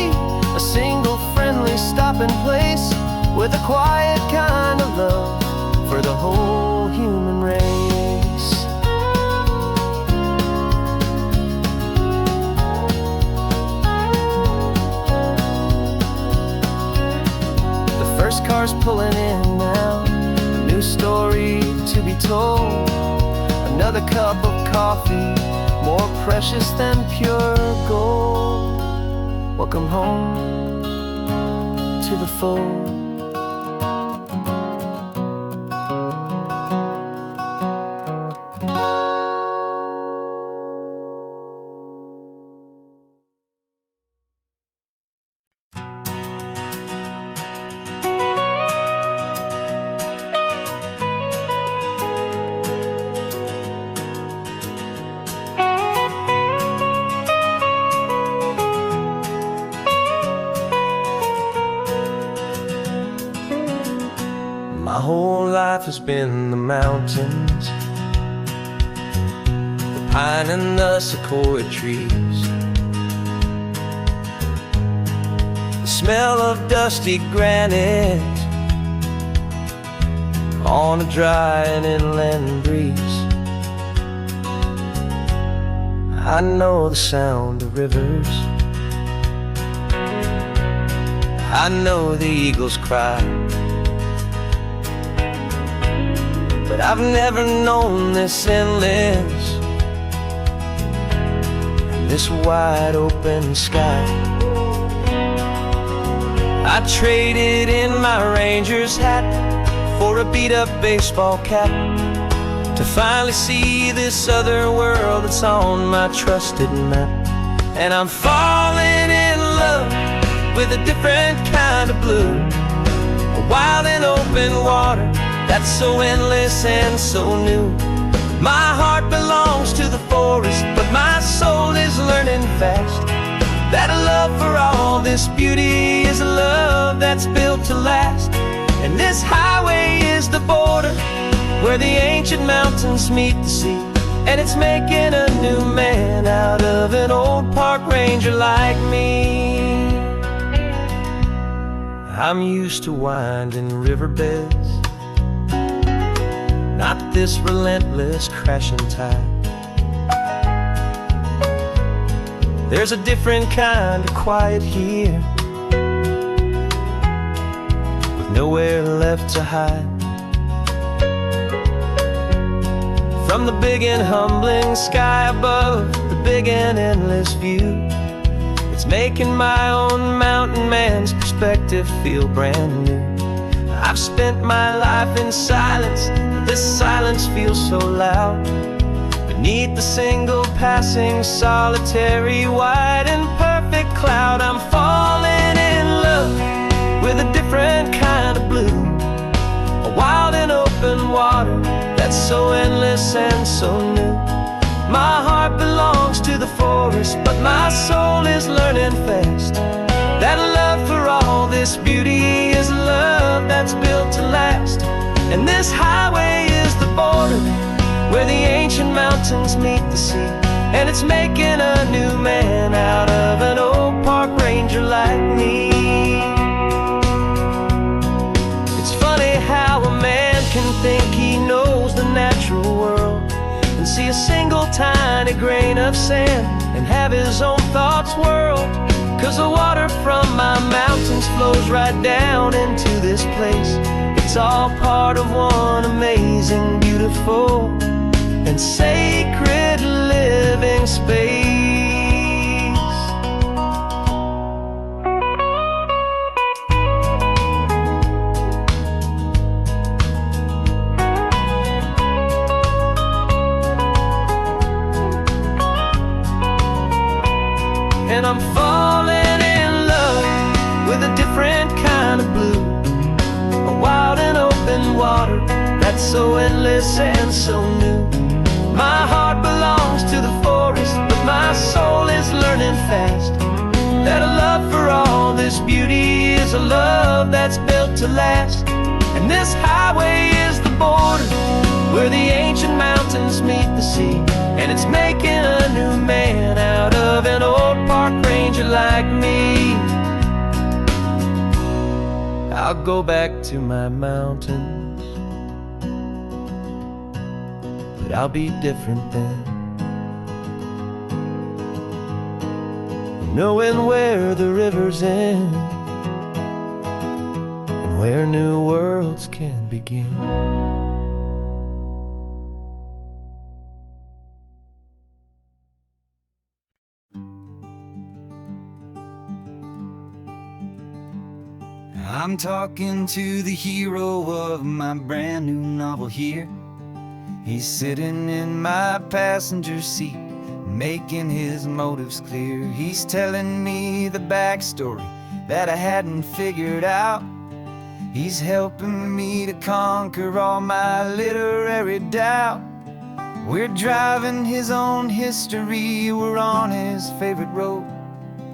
Speaker 1: a single friendly stopping place with a quiet kind of love for the whole human race. Another cup of coffee, more precious than pure gold. Welcome home to the fold. My whole life has been the mountains, the pine and the sequoia trees, the smell of dusty granite on a dry and inland breeze. I know the sound of rivers, I know the eagles cry, but I've never known this endless and this wide open sky. I traded in my Ranger's hat for a beat-up baseball cap to finally see this other world that's on my trusted map. And I'm falling in love with a different kind of blue, a wild and open water that's so endless and so new. My heart belongs to the forest, but my soul is learning fast that a love for all this beauty is a love that's built to last. And this highway is the border where the ancient mountains meet the sea, and it's making a new man out of an old park ranger like me. I'm used to winding riverbeds, not this relentless crashing tide. There's a different kind of quiet here, with nowhere left to hide. From the big and humbling sky above, the big and endless view, it's making my own mountain man's perspective feel brand new. I've spent my life in silence, this silence feels so loud. Beneath the single passing solitary white and perfect cloud, I'm falling in love with a different kind of blue, a wild and open water that's so endless and so new. My heart belongs to the forest, but my soul is learning fast that love for all this beauty is a love that's built to last. And this highway is the border where the ancient mountains meet the sea, and it's making a new man out of an old park ranger like me. It's funny how a man can think he knows the natural world and see a single tiny grain of sand and have his own thoughts whirl. 'Cause the water from my mountains flows right down into this place. It's all part of one amazing, beautiful, and sacred living space. And I'm falling in love with a different kind of blue, a wild and open water that's so endless and so new. My heart belongs to the forest, but my soul is learning fast that a love for all this beauty is a love that's built to last. And this highway is the border where the ancient mountains meet the sea, and it's making a new man out of an old park ranger like me. I'll go back to my mountains, but I'll be different then, knowing where the rivers end and where new worlds can begin. I'm talking to the hero of my brand new novel here. He's sitting in my passenger seat, making his motives clear. He's telling me the backstory that I hadn't figured out. He's helping me to conquer all my literary doubt. We're driving his own history, we're on his favorite road,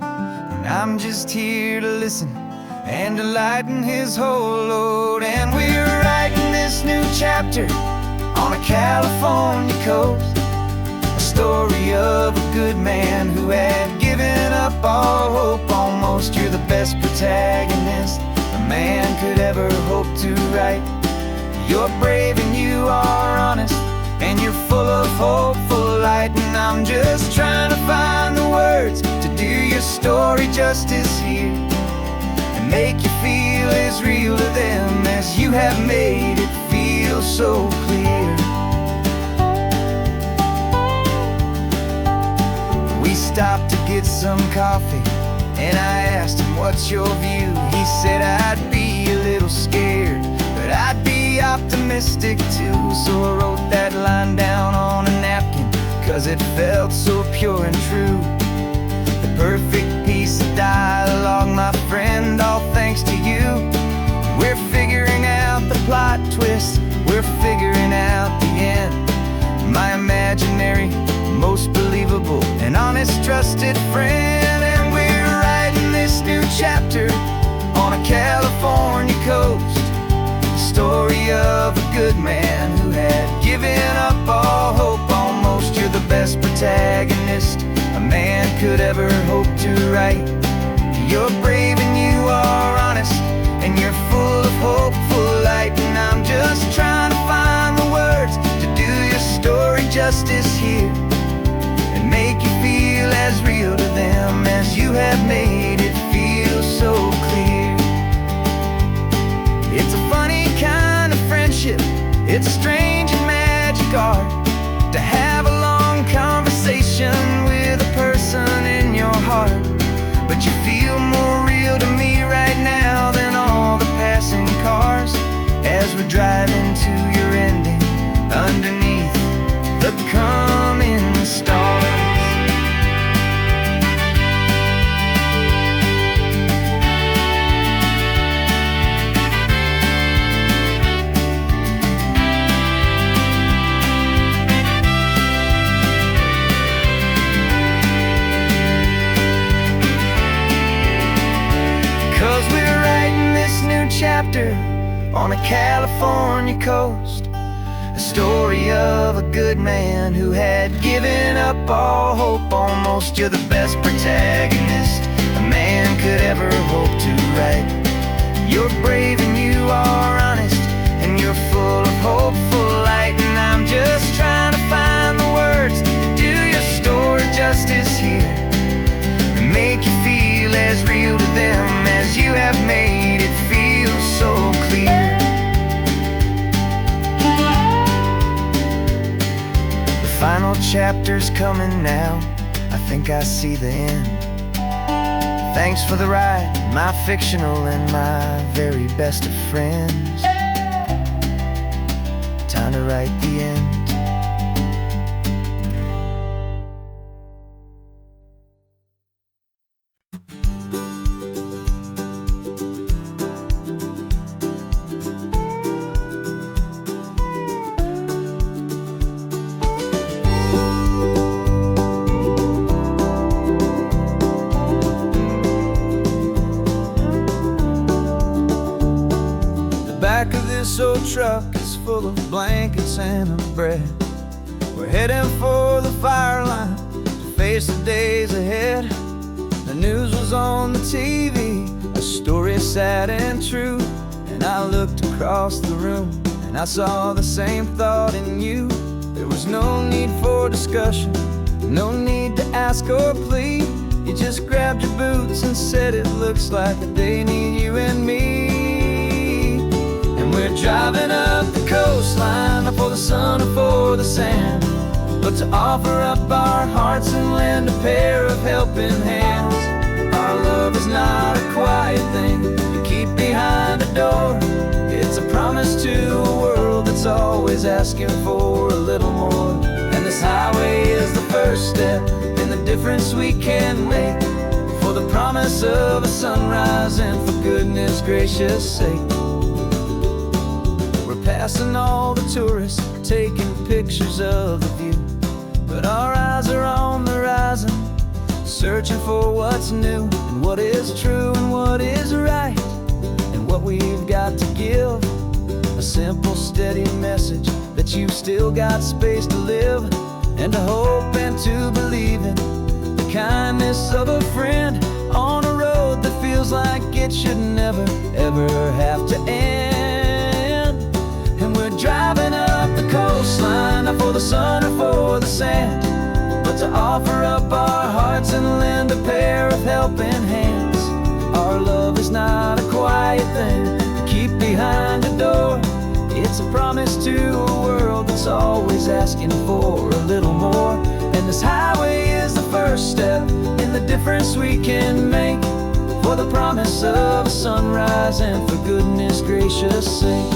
Speaker 1: and I'm just here to listen and to lighten his whole load. And we're writing this new chapter on a California coast, a story of a good man who had given up all hope almost. You're the best protagonist a man could ever hope to write. You're brave and you are honest, and you're full of hopeful light. And I'm just trying to find the words to do your story justice here, and make you feel as real to them as you have made it feel so clear. We stopped to get some coffee, and I asked him, what's your view? He said, I'd be a little scared, but I'd be optimistic too. So I wrote that line down on a napkin, 'cause it felt so pure and true. The perfect piece of dialogue, my friend, all thanks to you. We're figuring out the plot twist, we're figuring out the end. My imaginary, most believable and honest trusted friend. And we're writing this new chapter on a California coast, story of a good man who had given up all hope almost. You're the best protagonist a man could ever hope to write. You're brave and you are honest, and you're full of hopeful light. And I'm just trying to find the words to do your story justice here, and make you feel as real to them as you have made it feel so clear. It's a funny kind of friendship, it's strange and magic art to have a long conversation with a person in your heart. But you feel more real to me right now than all the passing cars, as we're driving to your ending underneath the coming stars. Chapter on a California coast, a story of a good man who had given up all hope almost. You're the best protagonist a man could ever hope to write. You're brave and you are honest, and you're full of hopeful light. And I'm just trying to find the words to do your story justice here, and make you feel as real to them as you have made it feel so clear. The final chapter's coming now, I think I see the end. Thanks for the ride, my fictional and my very best of friends. Time to write the end. Back of this old truck is full of blankets and a bread. We're heading for the fire line to face the days ahead. The news was on the TV, a story sad and true. And I looked across the room and I saw the same thought in you. There was no need for discussion, no need to ask or plead. You just grabbed your boots and said it looks like a day need you and me. We're driving up the coastline, not for the sun or for the sand, but to offer up our hearts and lend a pair of helping hands. Our love is not a quiet thing to keep behind the door. It's a promise to a world that's always asking for a little more. And this highway is the first step in the difference we can make, for the promise of a sunrise and for goodness gracious sake. We're passing all the tourists, taking pictures of the view, but our eyes are on the horizon, searching for what's new, and what is true and what is right, and what we've got to give. A simple, steady message that you've still got space to live, and to hope and to believe in the kindness of a friend on a road that feels like it should never, ever have to end. And we're driving up the coastline, not for the sun or for the sand, but to offer up our hearts and lend a pair of helping hands. Our love is not a quiet thing to keep behind a door. It's a promise to a world that's always asking for a little more. And this highway is the first step in the difference we can make, for the promise of a sunrise and for goodness gracious sake.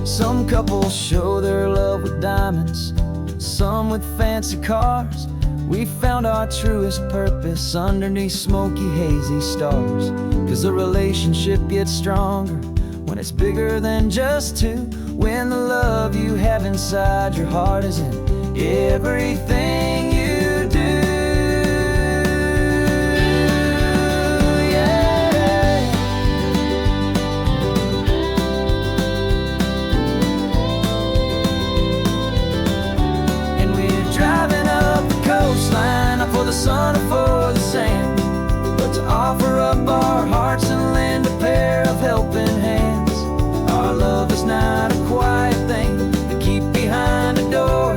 Speaker 1: Some couples show their love with diamonds, some with fancy cars. We found our truest purpose underneath smoky, hazy stars. 'Cause a relationship gets stronger when it's bigger than just two, when the love you have inside your heart is in everything you do. Yeah. And we're driving up the coastline, not for the sun or for the sand, but to offer up our hearts and lend a pair of helping hands. Our love is not a quiet thing to keep behind a door.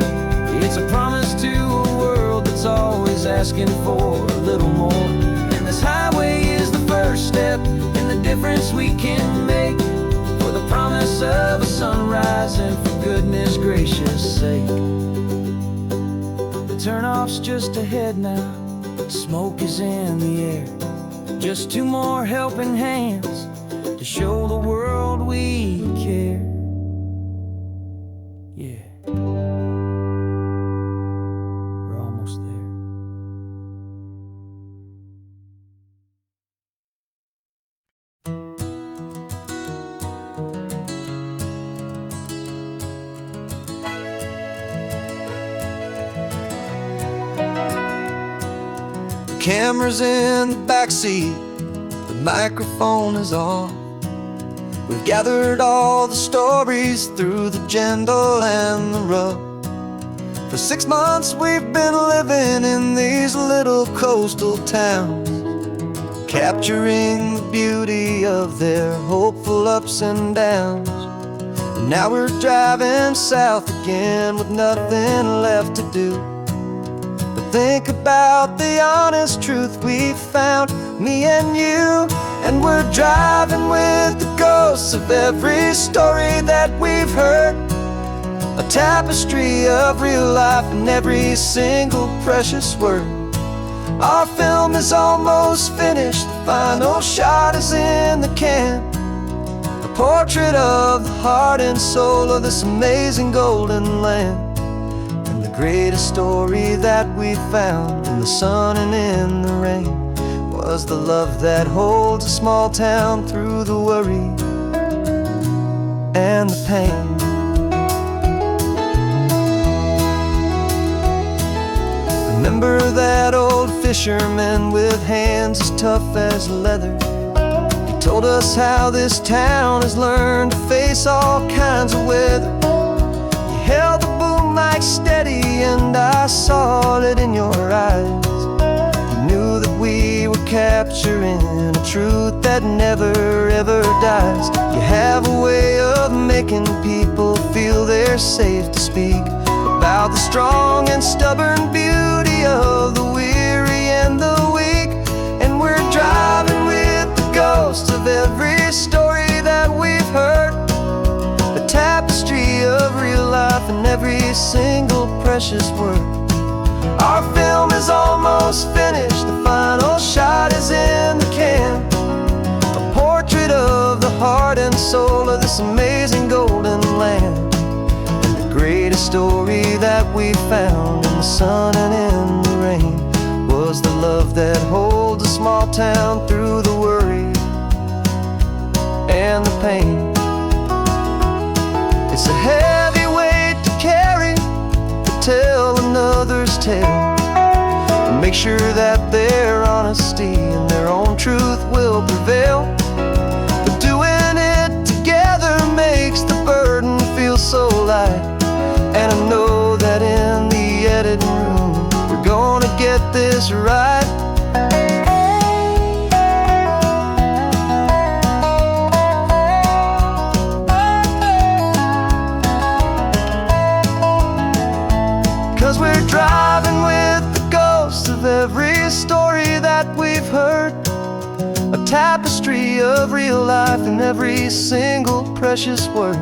Speaker 1: It's a promise to a world that's always asking for a little more. And this highway is the first step in the difference we can make, for the promise of a sunrise and for goodness gracious sake. The turnoff's just ahead now, smoke is in the air. Just two more helping hands to show the world we care. Yeah, we're almost there. The camera's in the backseat, the microphone is on. We've gathered all the stories through the gentle and the rough. For 6 months we've been living in these little coastal towns, capturing the beauty of their hopeful ups and downs. And now we're driving south again with nothing left to do. Think about the honest truth we found, me and you. And we're driving with the ghosts of every story that we've heard, a tapestry of real life in every single precious word. Our film is almost finished, the final shot is in the can, a portrait of the heart and soul of this amazing golden land. Greatest story that we found in the sun and in the rain was the love that holds a small town through the worry and the pain. Remember that old fisherman with hands as tough as leather? He told us how this town has learned to face all kinds of weather. He held the boom mic steady and I saw it in your eyes. You knew that we were capturing a truth that never ever dies. You have a way of making people feel they're safe to speak about the strong and stubborn beauty of the weary and the weak. And we're driving with the ghosts of every story that we've heard, a tapestry of real life in every single precious word. Our film is almost finished, the final shot is in the can, a portrait of the heart and soul of this amazing golden land. And the greatest story that we found in the sun and in the rain was the love that holds a small town through the worry and the pain. It's a heavy weight to carry, to tell another's tale, and make sure that their honesty and their own truth will prevail. But doing it together makes the burden feel so light. And I know that in the editing room we're gonna get this right. 'Cause we're driving with the ghosts of every story that we've heard, a tapestry of real life in every single precious word.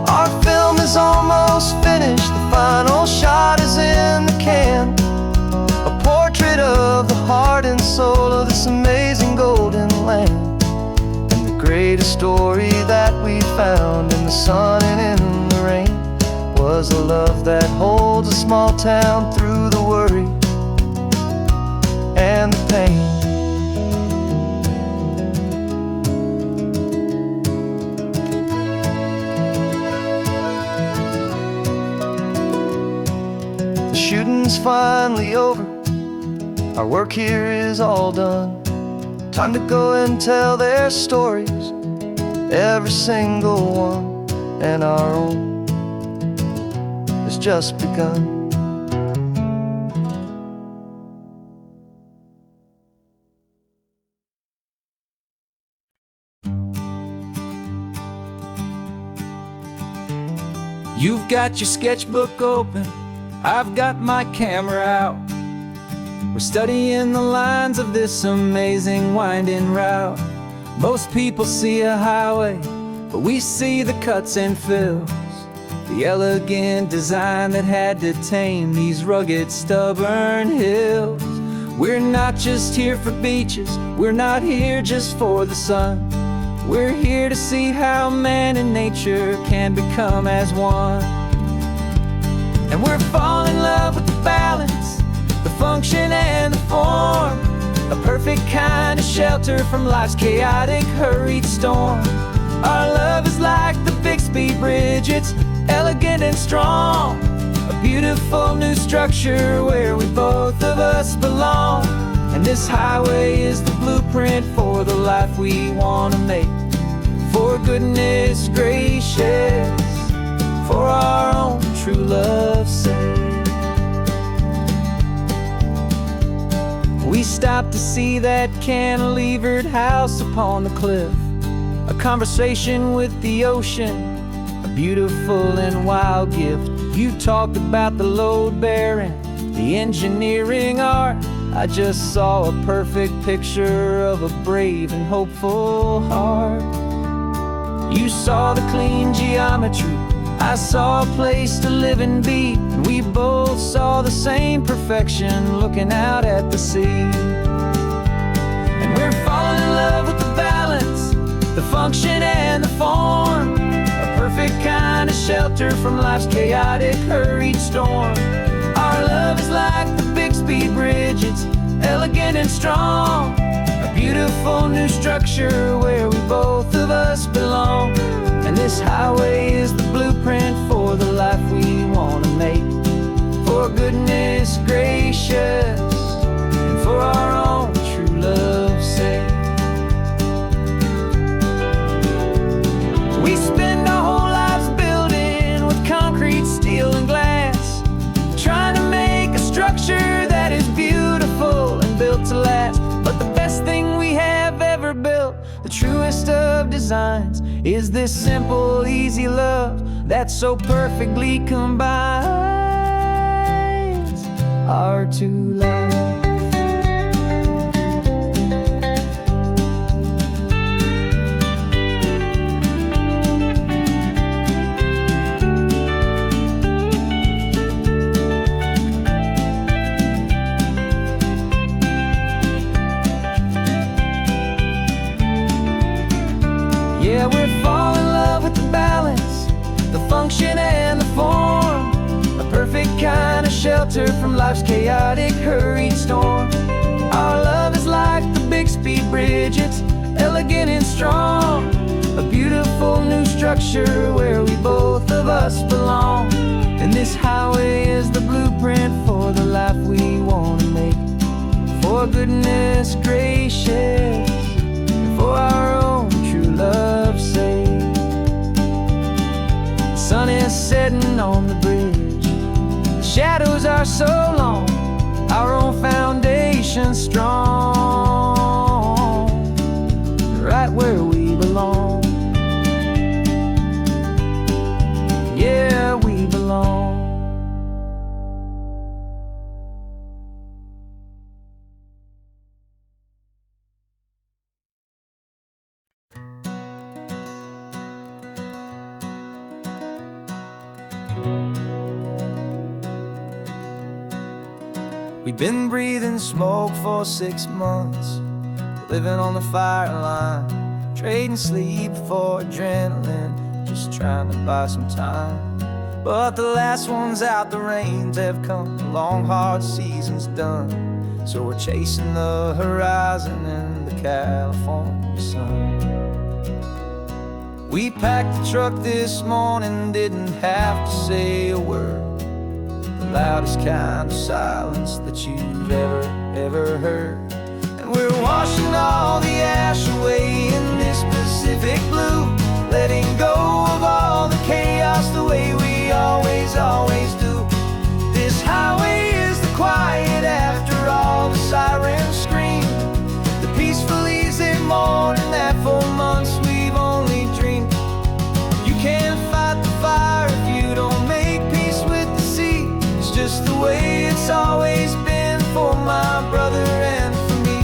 Speaker 1: Our film is almost finished, the final shot is in the can, a portrait of the heart and soul of this amazing golden land. And the greatest story that we found in the sun and in the rain was a love that holds a small town through the worry and the pain. The shooting's finally over, our work here is all done. Time to go and tell their stories, every single one, and our own has just begun. You've got your sketchbook open, I've got my camera out. We're studying the lines of this amazing winding route. Most people see a highway, but we see the cuts and fills, the elegant design that had to tame these rugged, stubborn hills. We're not just here for beaches, we're not here just for the sun. We're here to see how man and nature can become as one. And we're falling in love with the balance, the function and the form, a perfect kind of shelter from life's chaotic, hurried storm. Our love is like the Bixby Bridge, it's elegant and strong, a beautiful new structure where we both of us belong. And this highway is the blueprint for the life we want to make. For goodness gracious, for our own true love's sake. We stopped to see that cantilevered house upon the cliff, a conversation with the ocean, a beautiful and wild gift. You talked about the load bearing, the engineering art. I just saw a perfect picture of a brave and hopeful heart. You saw the clean geometry, I saw a place to live and be, and we both saw the same perfection looking out at the sea. And we're falling in love with the balance, the function and the form, a perfect kind of shelter from life's chaotic, hurried storm. Our love is like the Bixby Bridge, it's elegant and strong, a beautiful new structure where we both of us belong. And this highway is the blueprint for the life we want to make. For goodness gracious, and for our own true love's sake. We spend our whole lives building with concrete, steel, and glass, trying to make a structure that is beautiful and built to last. But the best thing we have ever built, the truest of designs, is this simple, easy love that so perfectly combines our two lives. kind of shelter from life's chaotic, hurried storm. Our love is like the Bixby Bridge, it's elegant and strong. A beautiful new structure where we both of us belong. And this highway is the blueprint for the life we want to make. For goodness gracious, and for our own true love's sake. The sun is setting on the bridge, the shadows are so long, our own foundation strong, right where we belong. Yeah, we belong. We've been breathing smoke for 6 months, living on the fire line, trading sleep for adrenaline, just trying to buy some time. But the last one's out, the rains have come, the long hard season's done. So we're chasing the horizon in the California sun. We packed the truck this morning, didn't have to say a word. The loudest kind of silence that you've ever heard. And we're washing all the ash away in this Pacific blue, letting go of all the chaos the way we always do. This highway is the quiet after all the sirens scream, the peaceful easy morning that for months we've only dreamed. You can't fight the fire if you don't make peace with the sea. It's just the way it's always been for my brother and for me.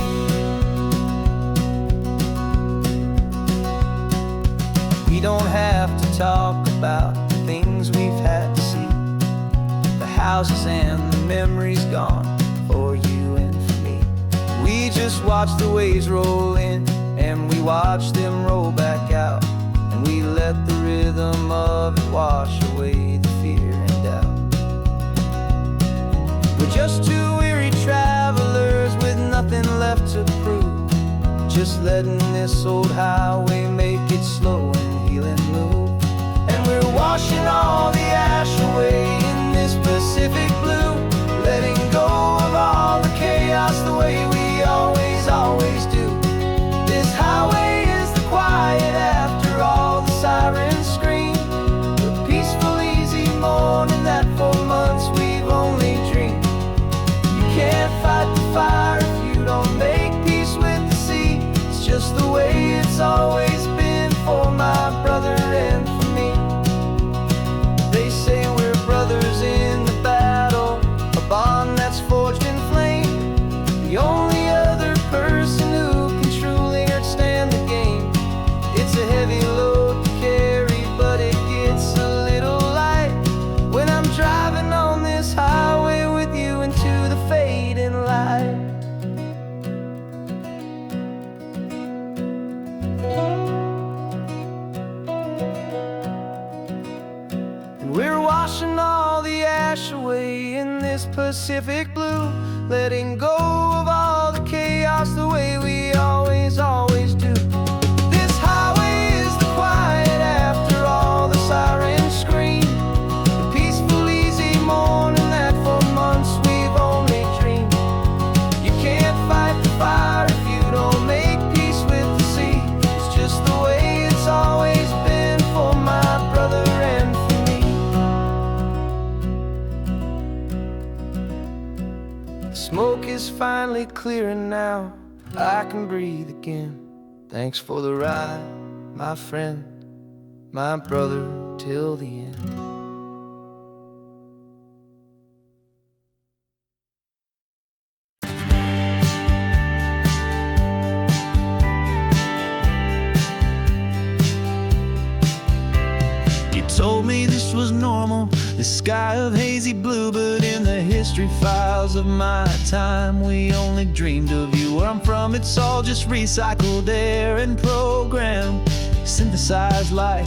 Speaker 1: We don't have to talk about the things we've had to see, the houses and the memories gone for you and for me. We just watch the waves roll in, and we watch them roll back out, and we let the rhythm of it wash away the fear and doubt. We're just two weary travelers with nothing left to prove, just letting this old highway make it slow and healing move. And we're washing all the ash away in this Pacific blue, letting go of all the chaos the way we always do. This highway is the quiet after all the sirens scream, the peaceful easy morning that for months we've only dreamed. You can't fight the fire if you don't make peace with the sea. It's just the way it's always been for my brother and for me. They say we're brothers in the battle, a bond that's forged in flame. The only other person who can truly understand the game. It's a heavy load to carry, but it gets a little light when I'm driving on this highway with you into the fading light. And we're washing all the ash away in this Pacific blue, letting go of all the chaos the way we always do. This highway is the quiet after all the sirens scream, the peaceful easy morning that for months we've only dreamed. You can't fight the fire if you don't make peace with the sea. It's just the way it's always been for my brother and for me. The smoke is finally clearing now, I can breathe again. Thanks for the ride, my friend, my brother, till the end.
Speaker 2: You told me this was normal, the sky of hazy blue, but in the history files of my time, we only dreamed of you. Where I'm from, it's all just recycled air and programmed, synthesized light.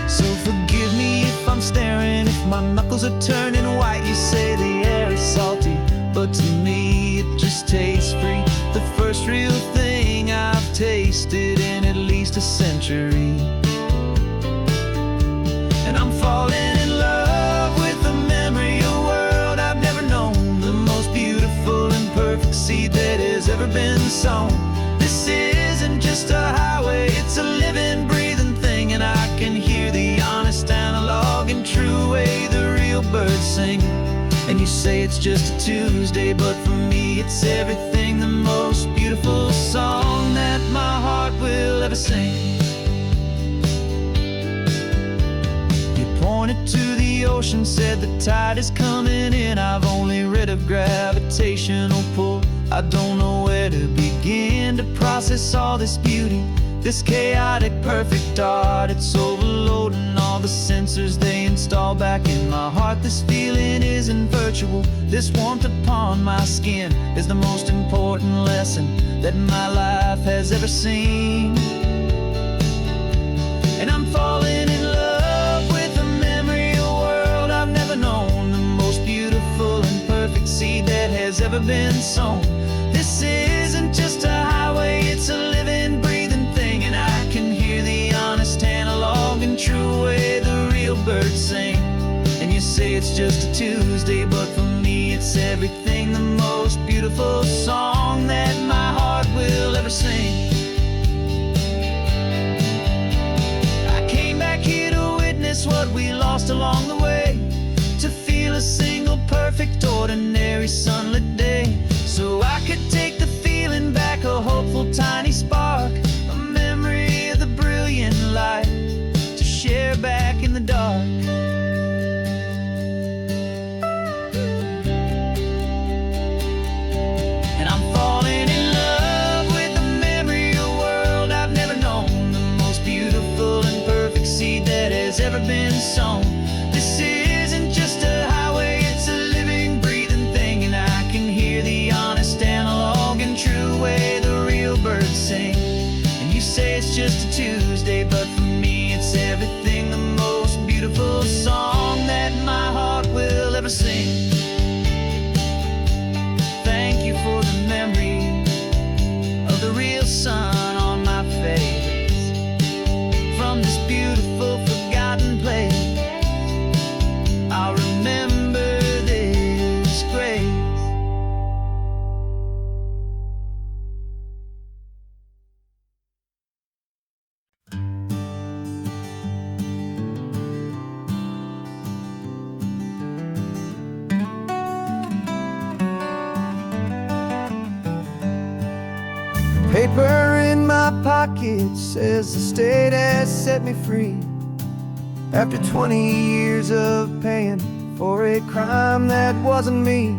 Speaker 2: So forgive me if I'm I'm staring. If my knuckles are turning white, you say the air is salty, but to me it just tastes free. The first real thing I've tasted in at least a century. And I'm falling in love with the memory of a world I've never known, the most beautiful and perfect seed that has ever been sown. This isn't just a highway, it's a living, breathing thing, and I can hear the honest analog and true way the real birds sing. And you say it's just a Tuesday, but for me it's everything, the most beautiful song that my heart will ever sing. You pointed to the ocean, said the tide is coming in. I've only read of gravitational pull. I don't know where to begin to process all this beauty, this chaotic perfect art. It's overloading all the sensors they install back in my heart. This feeling isn't virtual, this warmth upon my skin is the most important lesson that my life has ever seen. And I'm falling in love with a memory of a world I've never known, the most beautiful and perfect seed that has ever been sown. This isn't just a highway, it's a living, breathing thing, and I can hear the honest analog and true way the real birds sing. And you say it's just a Tuesday, but for me it's everything, the most beautiful song that my heart will ever sing. I came back here to witness what we lost along the way, to feel a single perfect ordinary sunlit day, so I could take the feeling back, a hopeful tiny spark, a memory of the brilliant light to share back in the dark. And I'm falling in love with the memory of a world I've never known, the most beautiful and perfect seed that has ever been sown. This isn't just a highway, it's a living, breathing thing, and I can hear the honest analog and true way the real birds sing. And you say it's just a Tuesday, but for me it's everything, the most beautiful song that my heart will ever sing. Thank you for the memory of the real sun on my face, from this beautiful forgotten place I'll remember this grace.
Speaker 1: Paper in my pocket says the state has set me free, after 20 years of paying for a crime that wasn't me.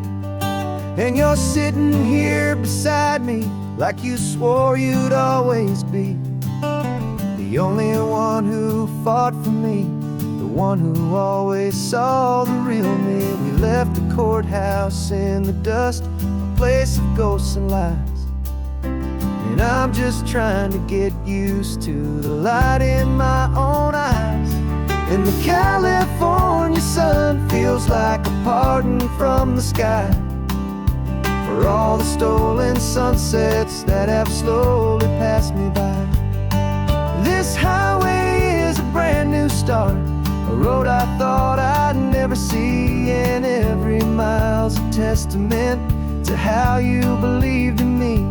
Speaker 1: And you're sitting here beside me like you swore you'd always be, the only one who fought for me, the one who always saw the real me. We left the courthouse in the dust, a place of ghosts and lies, and I'm just trying to get used to the light in my own eyes. And the California sun feels like a pardon from the sky for all the stolen sunsets that have slowly passed me by. This highway is a brand new start, a road I thought I'd never see, and every mile's a testament to how you believed in me.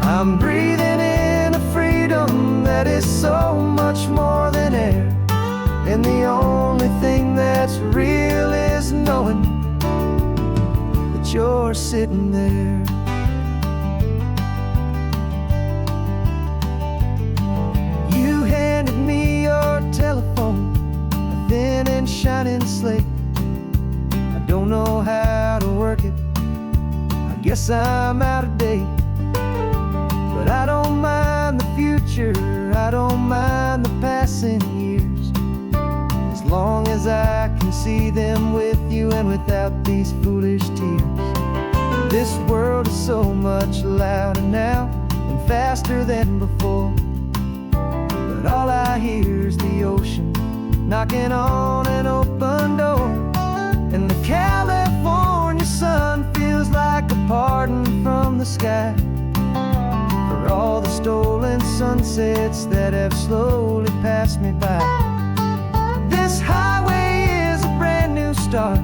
Speaker 1: I'm breathing in a freedom that is so much more than air, and the only thing that's real is knowing that you're sitting there. You handed me your telephone, a thin and shining slate. I don't know how to work it, I guess I'm out of date. But I don't mind the future, I don't mind the passing years, as long as I can see them with you and without these foolish tears. This world is so much louder now and faster than before, but all I hear is the ocean knocking on an open door. And the California sun feels like a pardon from the sky for all the stolen sunsets that have slowly passed me by. This highway is a brand new start,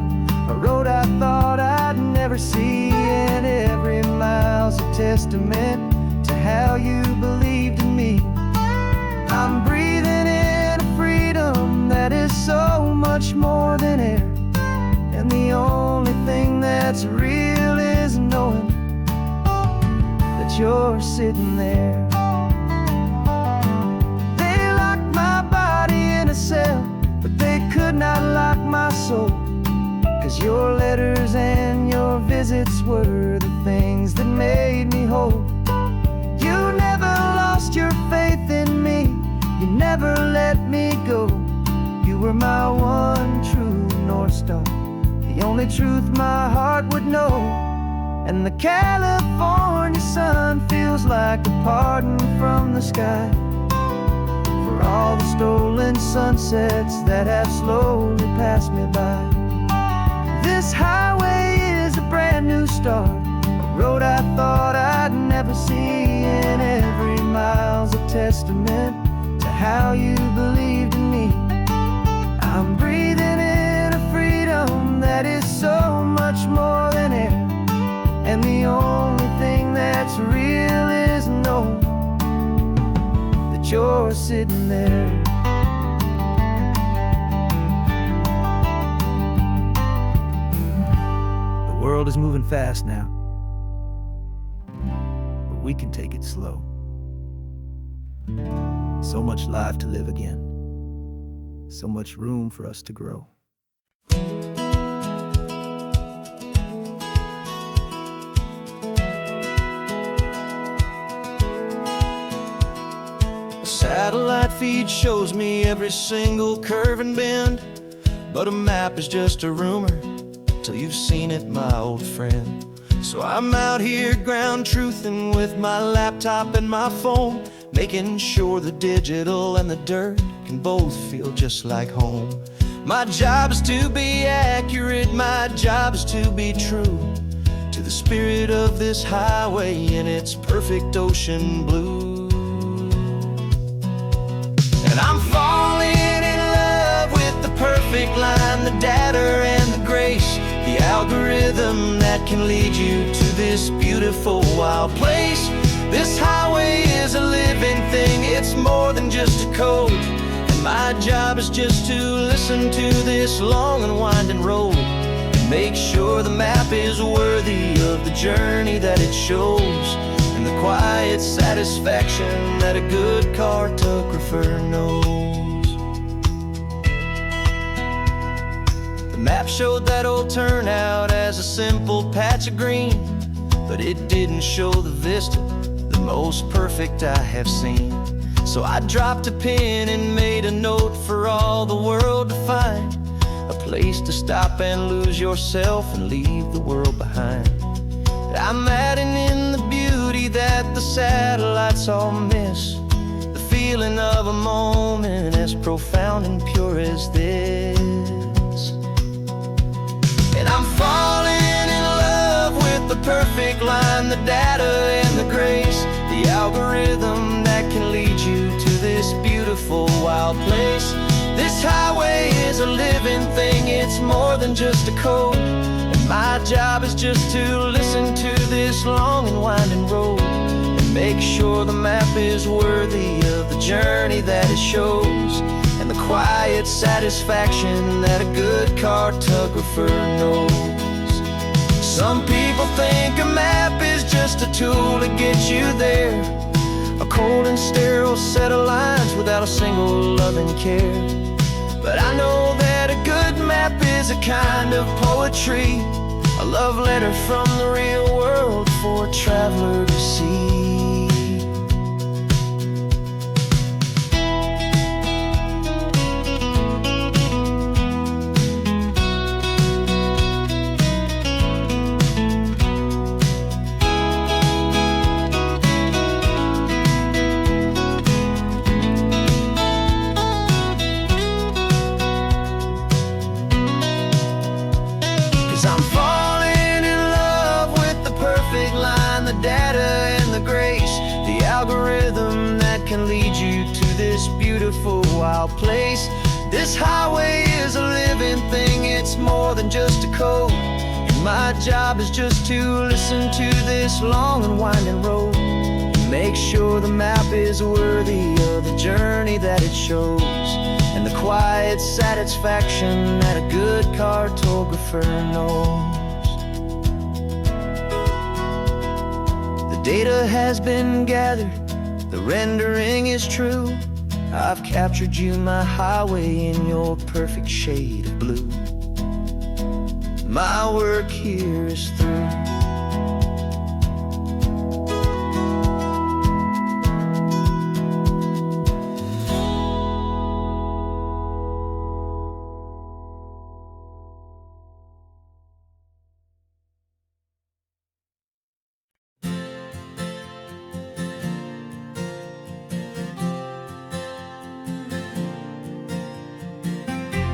Speaker 1: a road I thought I'd never see, and every mile's a testament to how you believed in me. I'm breathing in a freedom that is so much more than air, and the only thing that's real is knowing that you're sitting there. They locked my body in a cell, but they could not lock my soul, 'cause your letters and your visits were the things that made me whole. You never lost your faith in me, you never let me go. You were my one true North Star, the only truth my heart would know. And the California sun feels like a pardon from the sky for all the stolen sunsets that have slowly passed me by. This highway is a brand new start, a road I thought I'd never see, and every mile's a testament to how you believed in me. I'm breathing in a freedom that is so much more than air, and the only thing that's real is knowing that you're sitting there. The world is moving fast now, but we can take it slow. So much life to live again, so much room for us to grow.
Speaker 2: A satellite feed shows me every single curve and bend, but a map is just a rumor till you've seen it, my old friend. So I'm out here ground truthing with my laptop and my phone, making sure the digital and the dirt can both feel just like home. My job is to be accurate, my job is to be true to the spirit of this highway in its perfect ocean blue. And I'm falling in love with the perfect line, the data and the grace, the algorithm that can lead you to this beautiful wild place. This highway is a living thing, it's more than just a code, and my job is just to listen to this long and winding road and make sure the map is worthy of the journey that it shows, and the quiet satisfaction that a good cartographer knows. The map showed that old turnout as a simple patch of green, but it didn't show the vista, the most perfect I have seen. So I dropped a pin and made a note for all the world to find, a place to stop and lose yourself and leave the world behind. I'm adding in the beauty that the satellites all miss, the feeling of a moment as profound and pure as this. And I'm falling in love with the perfect line, the data and the grace, the algorithm that can lead you to this beautiful wild place. This highway is a living thing, it's more than just a code, and my job is just to listen to this long and winding road and make sure the map is worthy of the journey that it shows, and the quiet satisfaction that a good cartographer knows. Some people think a map is just a tool to get you there, a cold and sterile set of lines without a single loving care. But I know that a good map is a kind of poetry, a love letter from the real world for a traveler to see. can lead you to this beautiful wild place. This highway is a living thing, it's more than just a code. And my job is just to listen to this long and winding road, and make sure the map is worthy of the journey that it shows, and the quiet satisfaction that a good cartographer knows. The data has been gathered, the rendering is true. I've captured you, my highway, in your perfect shade of blue. My work here is through.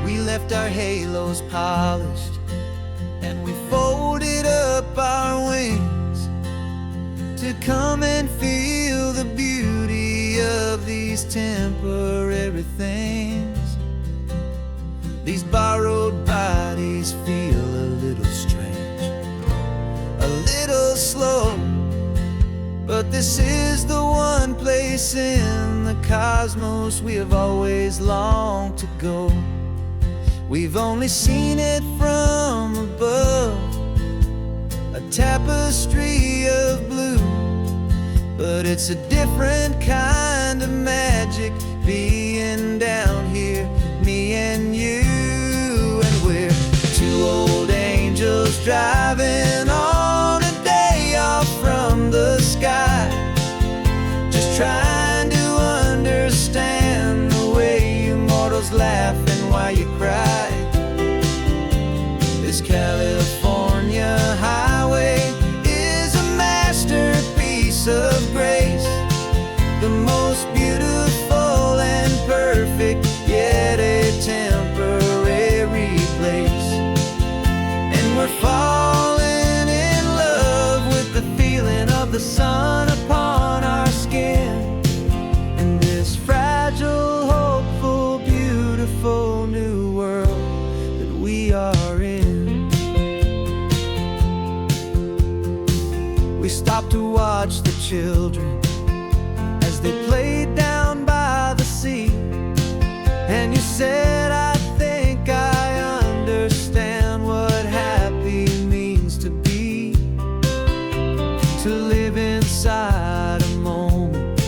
Speaker 2: We left our halos polished, and we folded up our wings to come and feel the beauty of these temporary things. These borrowed bodies feel a little strange, a little slow, but this is the one place in the cosmos we have always longed to go. We've only seen it from above, a tapestry of blue, but it's a different kind of magic being down here, me and you. And we're two old angels driving on a day off from the sky, just trying to understand the way you mortals laugh and why you cry. This California highway is a masterpiece of grace, the most beautiful and perfect, yet a temporary place. And we're falling in love with the feeling of the sun upon our skin, and this fragile, hopeful, beautiful new world that we are in. We stopped to watch the children as they played down by the sea, and you said, I think I understand what happy means to be, to live inside a moment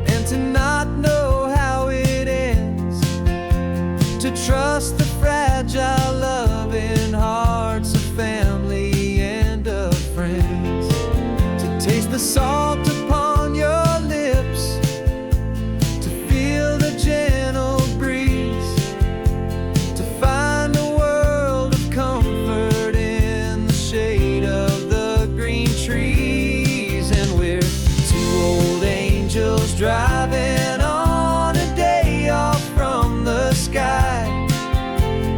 Speaker 2: and to not know how it ends, to trust the fragile loving hearts of family and of friends, to taste the salt upon your lips, to feel the gentle breeze, to find a world of comfort in the shade of the green trees. And we're two old angels driving on a day off from the sky,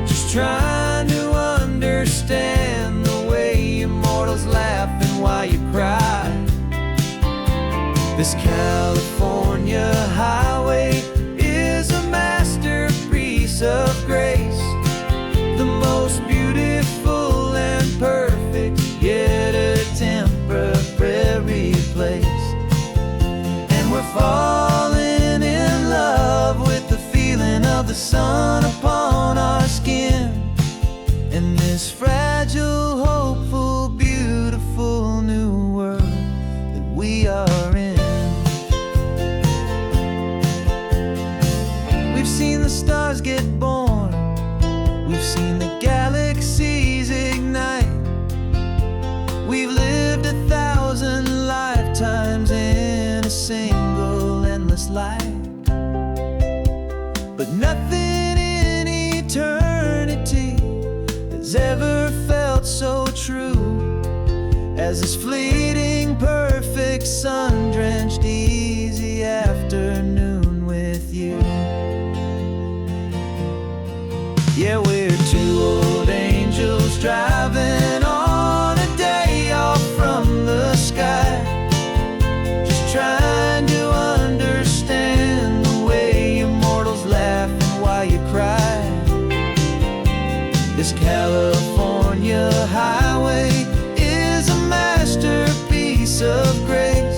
Speaker 2: just trying to understand the way immortals laugh and why you cry. This California highway is a masterpiece of grace, the most beautiful and perfect, yet a temporary place. And we're falling in love with the feeling of the sun upon our skin, in this fragile, hopeful, beautiful new world that we are in. We've seen the stars get born, we've seen the galaxies ignite, we've lived 1,000 lifetimes in a single endless life, but nothing in eternity has ever felt so true as this fleeting, perfect, sun-drenched, easy afternoon with you. Yeah, we're two old angels driving on a day off from the sky, just trying to understand This California highway is a masterpiece of grace,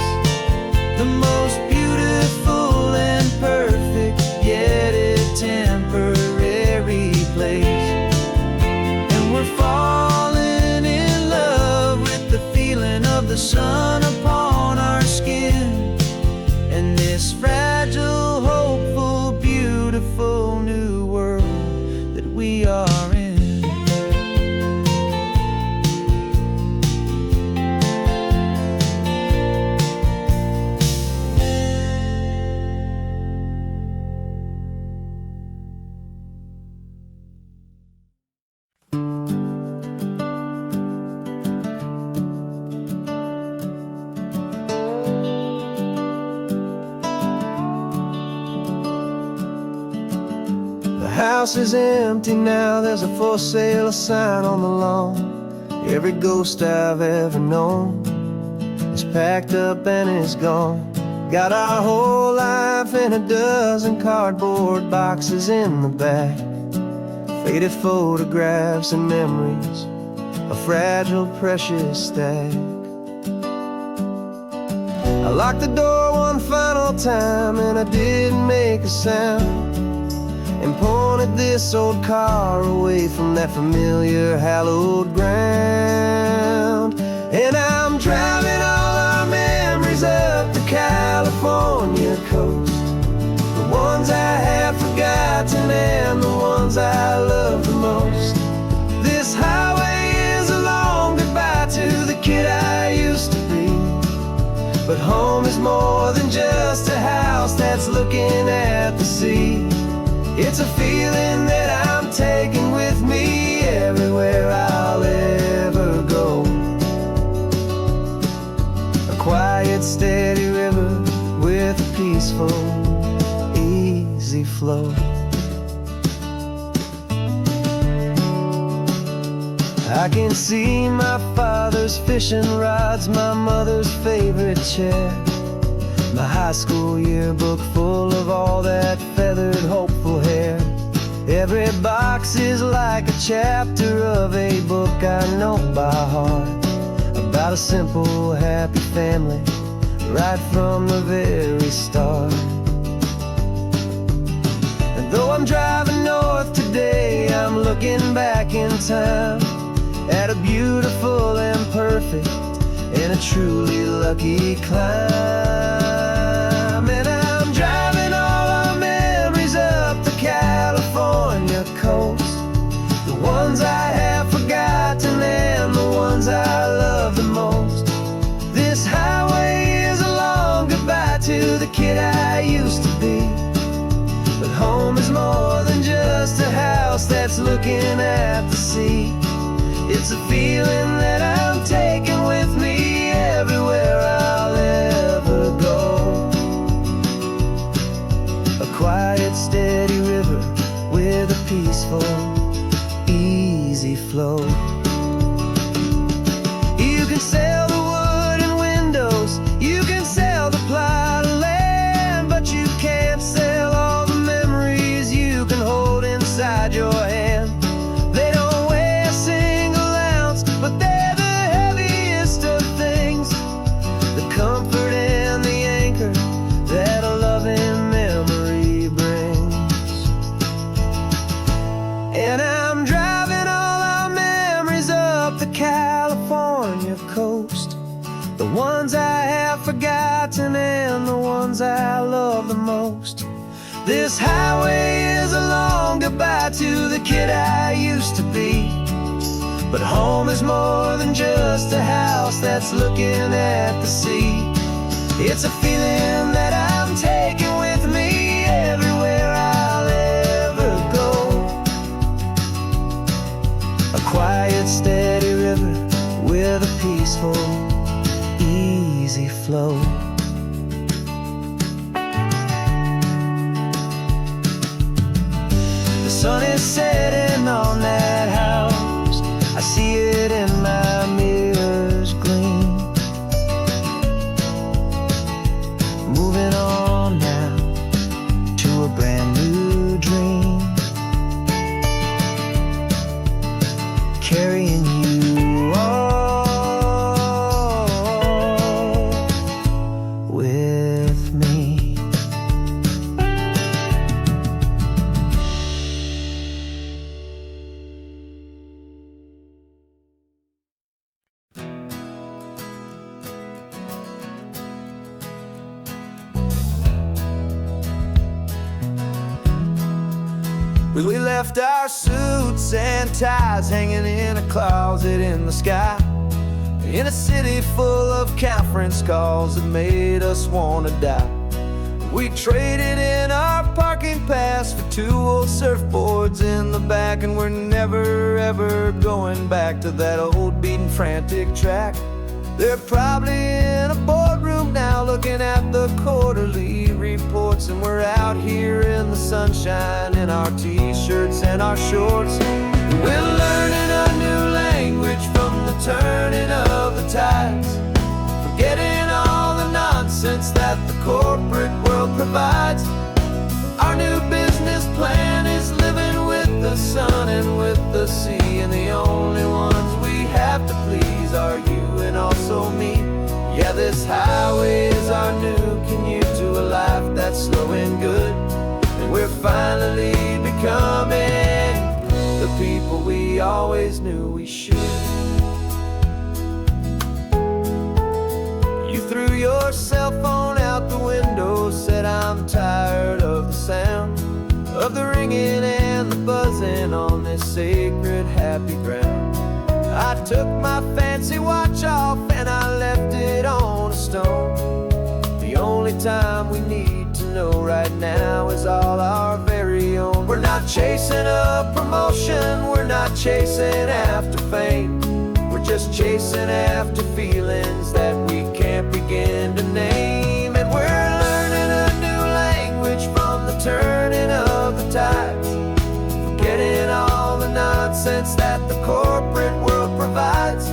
Speaker 2: the most beautiful and perfect, yet a temporary place. And we're falling in love with the feeling of the sun upon our skin, and this fragile, hopeful, beautiful new world that we are in.
Speaker 1: The house is empty now, there's a for sale sign on the lawn. Every ghost I've ever known is packed up and is gone. Got our whole life in a dozen cardboard boxes in the back, faded photographs and memories, a fragile, precious stack. I locked the door one final time and I didn't make a sound, and pointed this old car away from that familiar hallowed ground. And I'm driving all our memories up the California coast, the ones I have forgotten and the ones I love the most. This highway is a long goodbye to the kid I used to be, but home is more than just a house that's looking at the sea. It's a feeling that I'm taking with me everywhere I'll ever go. A quiet, steady river with a peaceful, easy flow. I can see my father's fishing rods, my mother's favorite chair, my high school yearbook full of all that feathered, hopeful hair. Every box is like a chapter of a book I know by heart, about a simple, happy family right from the very start. And though I'm driving north today, I'm looking back in time at a beautiful and perfect and a truly lucky climb. And I'm driving all our memories up the California coast, the ones I have forgotten and the ones I love the most. This highway is a long goodbye to the kid I used to be, but home is more than just a house that's looking at the sea. It's a feeling that I'm taking with me everywhere I'll ever go. A quiet, steady river with a peaceful, easy flow. You can sell the wood and windows, you can sell the plot of land, but you can't sell all the memories you can hold inside your hand. They don't weigh a single ounce, but they're the heaviest of things, the comfort and the anchor that a loving memory brings. And I'm driving all our memories up the California coast, the ones I have forgotten and the ones I love the most. This highway is a long goodbye to the kid I used to be, but home is more than just a house that's looking at the sea. It's a feeling that I'm taking with me everywhere I'll ever go. A quiet, steady river with a peaceful, easy flow. The sun is setting on that house, I see it in my mirror's gleam. Moving on now to a brand new dream.
Speaker 2: carrying you all with me. We left our suits and ties hanging in a closet in the sky, in a city full of conference calls that made us wanna die. We traded in our parking pass for 2 old surfboards in the back, and we're never ever going back to that old beaten frantic track. They're probably in a boardroom now looking at the quarterly reports, and we're out here in the sunshine in our t-shirts and our shorts. We're learning a new language from the turning of the tides, forgetting all the nonsense that the corporate world provides. Our new business plan is living with the sun and with the sea, and the only ones we have to please are you and also me. Yeah, this highway is our new commute to a life that's slow and good, and we're finally becoming the people we always knew we should. You threw your cell phone out the window, said I'm tired of the sound of the ringing and the buzzing on this sacred happy ground. I took my fancy watch off and I left it on a stone. The only time we need to know right now is all our very own. We're not chasing a promotion, we're not chasing after fame, we're just chasing after feelings that we can't begin to name. And we're learning a new language from the turning of the tides, forgetting all the nonsense that the corporate world provides.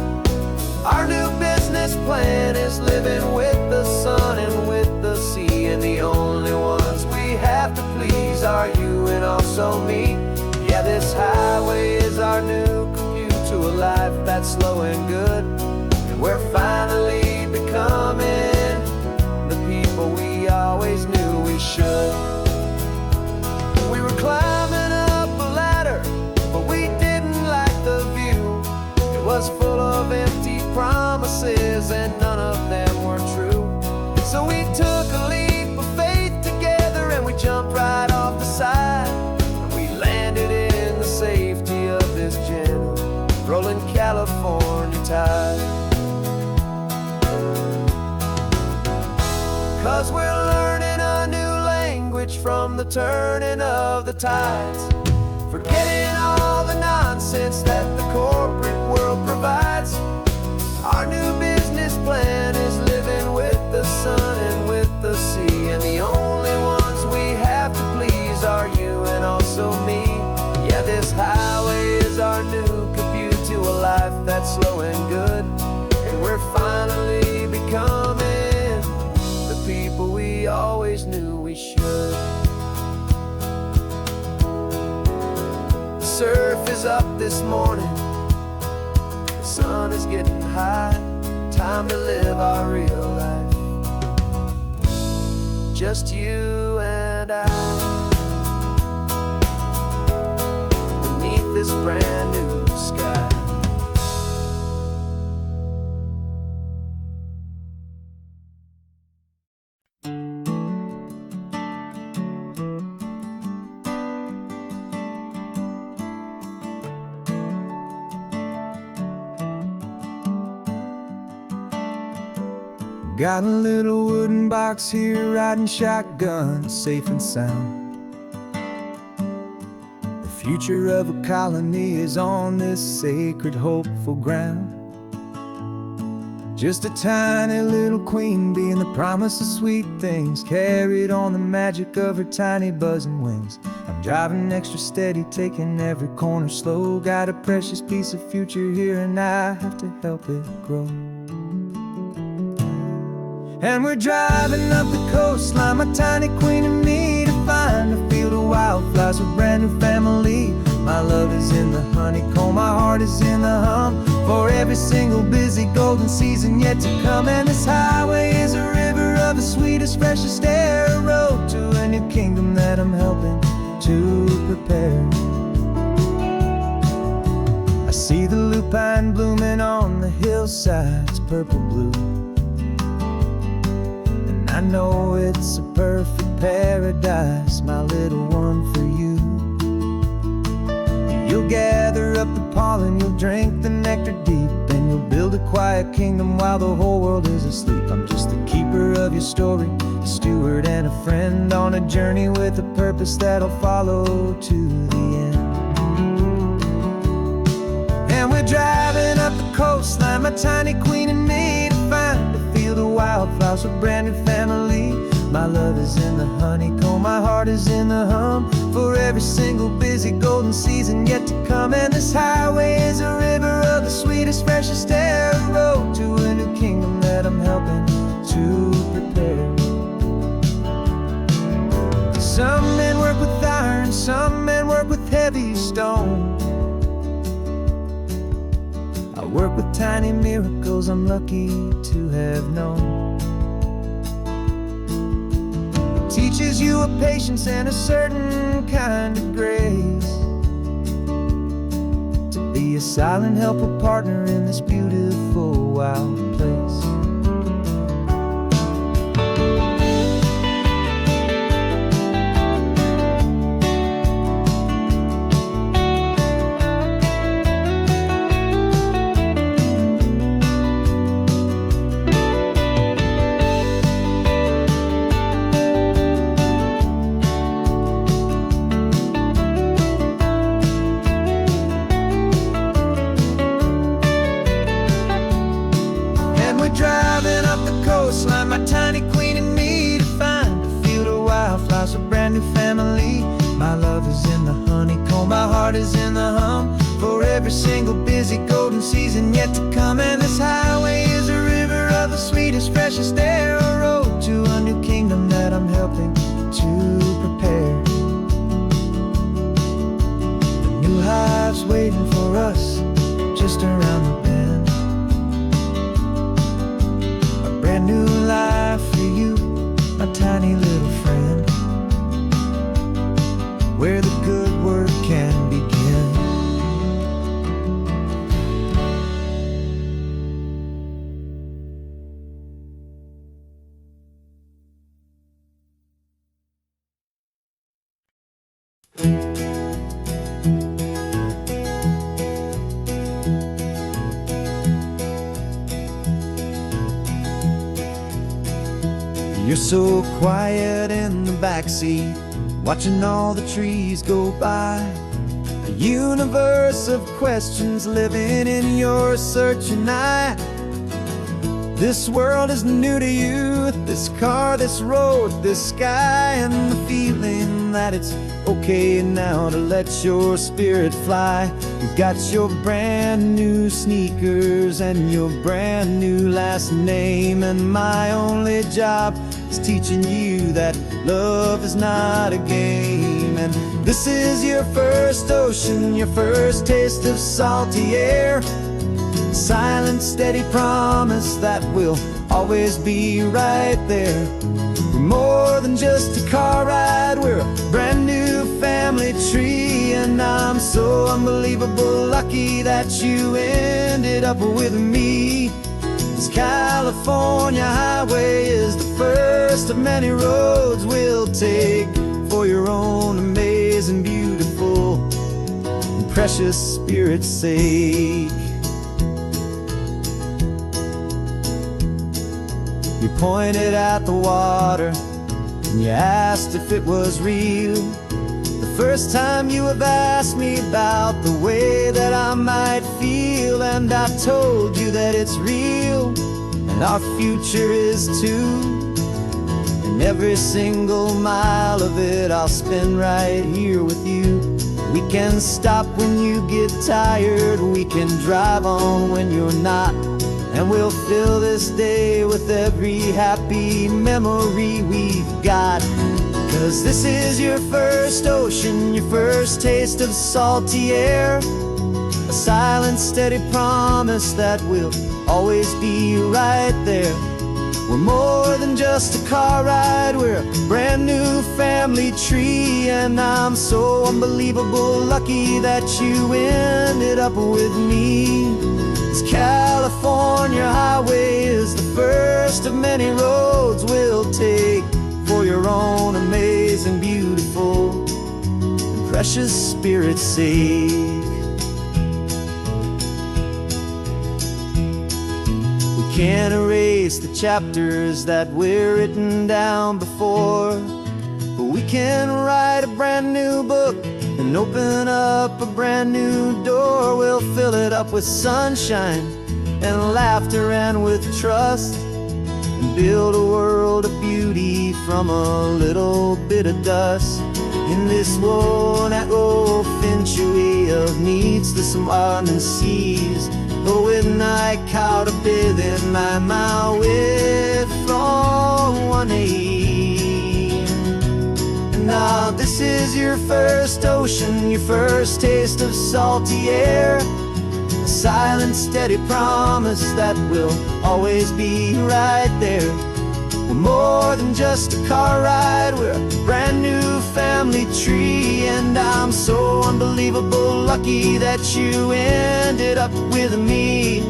Speaker 2: Our new business plan is living with the sun and with the sea, and the only ones we have to please are you and also me. Yeah, this highway is our new commute to a life that's slow and good, and we're finally becoming the people we always knew we should. We were climbing up a ladder, but we didn't like the view. It was full of empty promises and none of them were true. So we took a leap of faith together and we jumped right off the side, and we landed in the safety of this gentle rolling California tide. 'Cause we're learning a new language from the turning of the tides, forgetting all the nonsense that the corporate world provides. Our new business plan is living with the sun and with the sea, and the only ones we have to please are you and also me. Yeah, this highway is our new commute to a life that's slow and good, and we're finally becoming the people we always knew we should. The surf is up this morning, the sun is getting high, time to live our real life, just you and I, beneath this brand new sky. Got a little wooden box here, riding shotgun, safe and sound. The future of a colony is on this sacred, hopeful ground. Just a tiny little queen bee and the promise of sweet things, carried on the magic of her tiny buzzing wings. I'm driving extra steady, taking every corner slow. Got a precious piece of future here and I have to help it grow. And we're driving up the coastline, my tiny queen and me, to find a field of wildflowers, a brand new family.
Speaker 1: My love is in the honeycomb, my heart is in the hum, for every single busy golden season yet to come. And this highway is a river of the sweetest, freshest air, a road to a new kingdom that I'm helping to prepare. I see the lupine blooming on the hillsides, purple blue, and I know it's a perfect paradise, my little one, for you. You'll gather up the pollen, you'll drink the nectar deep, and you'll build a quiet kingdom while the whole world is asleep. I'm just the keeper of your story, a steward and a friend on a journey with a purpose that'll follow to the end. And we're driving up the coastline, my tiny queen and me, to find a field of wildflowers, a brand new family. My love is in the honeycomb, my heart is in the hum, for every single busy golden season yet to come. And this highway is a river of the sweetest, freshest air, a road to a new kingdom that I'm helping to prepare. Some men work with iron, some men work with heavy stone. I work with tiny miracles I'm lucky to have known. Teaches you a patience and a certain kind of grace, to be a silent helper partner in this beautiful wild place. Driving up the coastline, my tiny queen and me, to find a field of wildflowers, a brand new family. My love is in the honeycomb, my heart is in the hum, for every single busy golden season yet to come. And this highway is a river of the sweetest, freshest air, a road to a new kingdom that I'm helping to prepare. The new hive's waiting for us just around the bend. Brand new life for you, my tiny little friend, where the good work can begin. You're so quiet in the backseat, watching all the trees go by. A universe of questions living in your searching eye. This world is new to you, this car, this road, this sky, and the feeling that it's okay now to let your spirit fly. You've got your brand new sneakers and your brand new last name, and my only job is teaching you that love is not a game. And this is your first ocean, your first taste of salty air, silent, steady promise that we'll always be right there. We're more than just a car ride, we're a brand new family tree, and I'm so unbelievable lucky that you ended up with me. This California highway is the first of many roads we'll take for your own amazing, beautiful, and precious spirit's sake. You pointed at the water and you asked if it was real. The first time you have asked me about the way that I might feel, and I told you that it's real and our future is too. And every single mile of it I'll spend right here with you. We can stop when you get tired, we can drive on when you're not, and we'll fill this day with every happy memory we've got.
Speaker 2: 'Cause this is your first ocean, your first taste of salty air. A silent, steady promise that we'll always be right there. We're more than just a car ride, we're a brand new family tree. And I'm so unbelievable lucky that you ended up with me. This California highway is the first of many roads we'll take for your own amazing, beautiful, and precious spirit's sake. Can't erase the chapters that we're written down before, but we can write a brand new book and open up a brand new door. We'll fill it up with sunshine and laughter and with trust, and build a world of beauty from a little bit of dust. In this world that century of needs the surrounding seas, when I caught a bit in my mouth with from one aim. And now this is your first ocean, your first taste of salty air. A silent, steady promise that we'll always be right there. We're more than just a car ride, we're a brand new family tree. And I'm so unbelievable lucky that you ended up with me.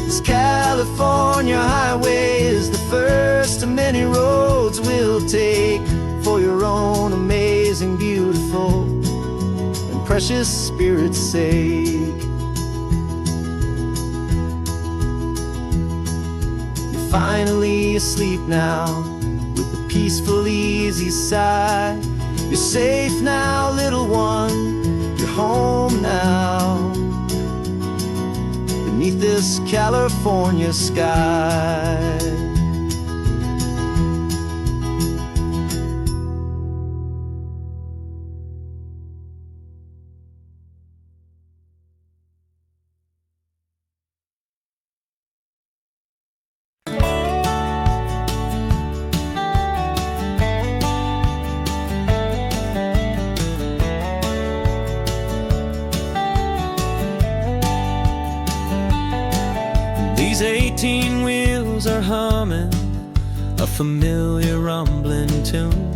Speaker 2: This California highway is the first of many roads we'll take for your own amazing, beautiful, and precious spirit's sake. Finally asleep now, with a peaceful, easy sigh. You're safe now, little one, you're home now, beneath this California sky.
Speaker 1: These 18 wheels are humming a familiar rumbling tune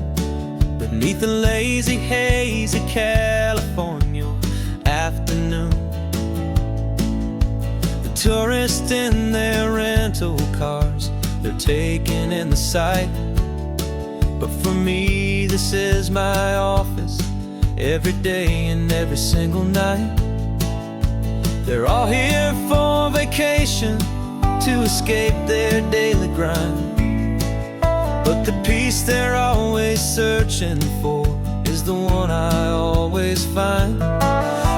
Speaker 1: beneath the lazy haze of California afternoon. The tourists in their rental cars, they're taking in the sight. But for me, this is my office, every day and every single night. They're all here for vacation, to escape their daily grind. But the peace they're always searching for is the one I always find.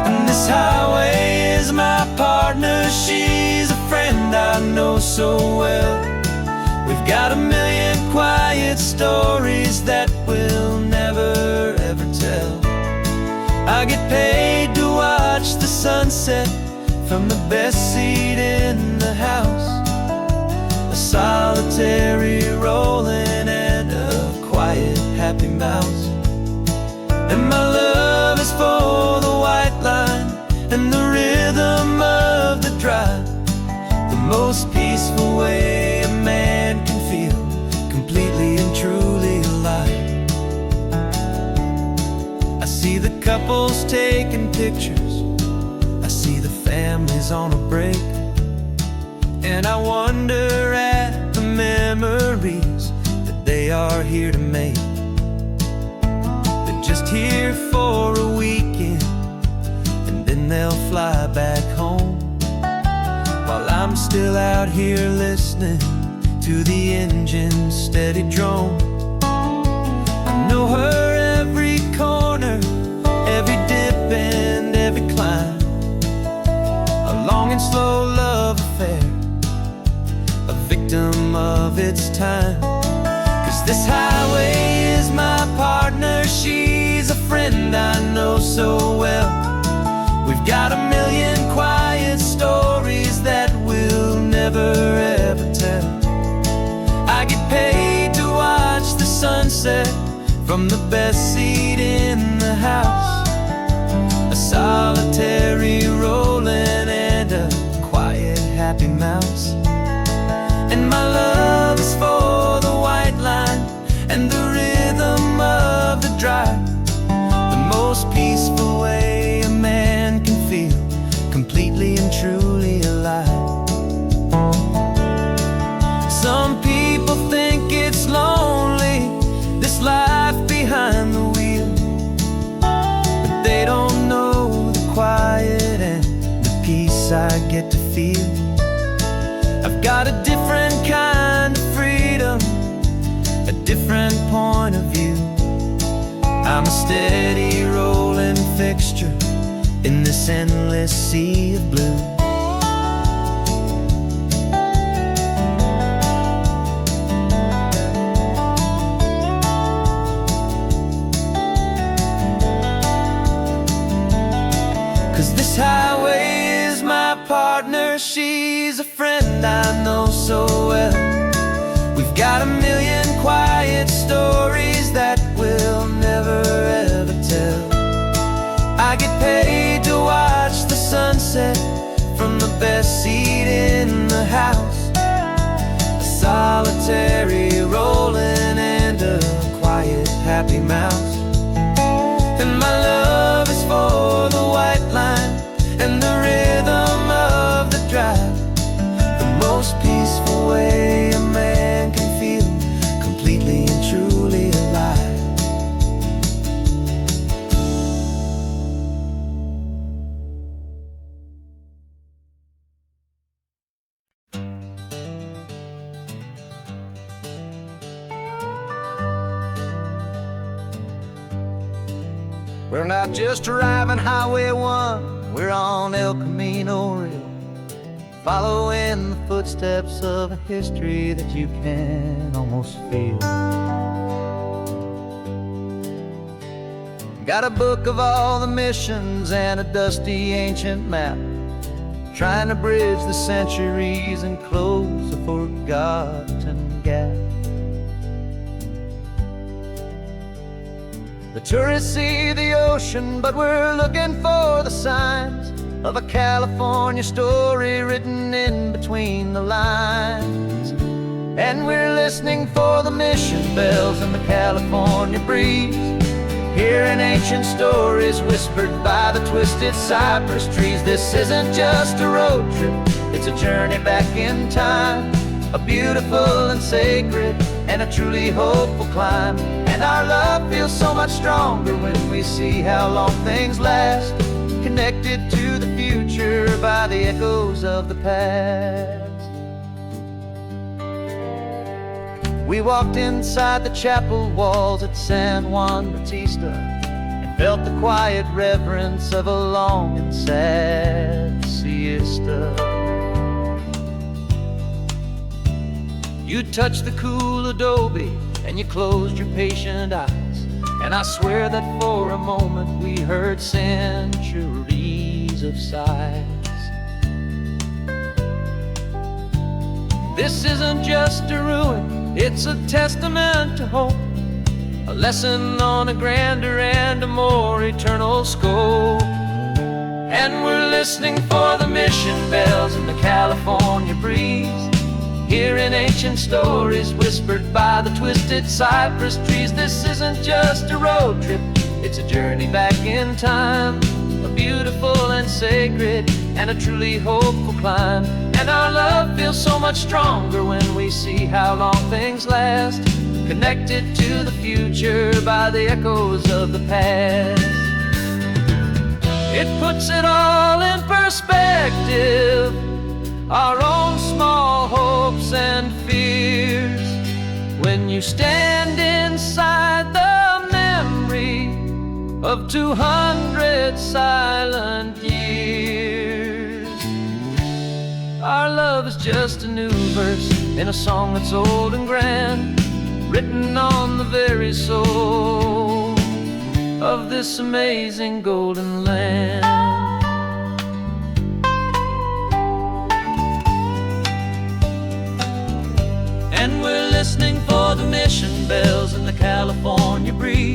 Speaker 1: And this highway is my partner, she's a friend I know so well. We've got a million quiet stories that we'll never ever tell. I get paid to watch the sunset from the best seat in the house, a solitary rolling and a quiet, happy mouse. And my love is for the white line and the rhythm of the drive, the most peaceful way a man can feel completely and truly alive. I see the couples taking pictures, families on a break, and I wonder at the memories that they are here to make. They're just here for a weekend, and then they'll fly back home, while I'm still out here listening to the engine's steady drone. I know her every corner, every dip and every climb, a long and slow love affair, a victim of its time. 'Cause this highway is my partner, she's a friend I know so well. We've got a million quiet stories that we'll never ever tell. I get paid to watch the sunset
Speaker 2: from the best seat in the house. A solitary rolling and a quiet happy mouse. And my love is for the white line and the rhythm of the drive, the most peaceful way a man can feel completely and truly alive. Some people think it's lonely, this life behind the wheel, but they don't know the quiet and the peace I get to feel. I've got a different kind of freedom, a different point of view. I'm a steady rolling fixture in this endless sea of blue. 'Cause this highway is my partner, she's a friend I know so well. We've got a million quiet stories that we'll never ever tell. I get paid to watch the sunset from the best seat in the house. A solitary rolling and a quiet happy mouse. And my love is for the white line and the rhythm of the drive, the most peaceful way a man can feel completely and truly alive. We're not just driving Highway 1, we're on El Camino Real, following the footsteps of a history that you can almost feel. Got a book of all the missions and a dusty ancient map, trying to bridge the centuries and close a forgotten gap. The tourists see the ocean, but we're looking for the signs of a California story written in between the lines. And we're listening for the mission bells in the California breeze, hearing ancient stories whispered by the twisted cypress trees. This isn't just a road trip, it's a journey back in time, a beautiful and sacred and a truly hopeful climb. And our love feels so much stronger when we see how long things last, connected to the future by the echoes of the past. We walked inside the chapel walls at San Juan Bautista and felt the quiet reverence of a long and sad siesta. You touched the cool adobe and you closed your patient eyes, and I swear that for a moment we heard centuries of sighs. This isn't just a ruin, it's a testament to hope, a lesson on a grander and a more eternal scope. And we're listening for the mission bells in the California breeze, hearing ancient stories whispered by the twisted cypress trees. This isn't just a road trip, it's a journey back in time, a beautiful and sacred and a truly hopeful climb. And our love feels so much stronger when we see how long things last, connected to the future by the echoes of the past. It puts it all in perspective, our own small hopes and fears, when you stand inside the memory of 200 silent years. Our love is just a new verse in a song that's old and grand, written on the very soul of this amazing golden land. And we're listening for the mission bells in the California breeze,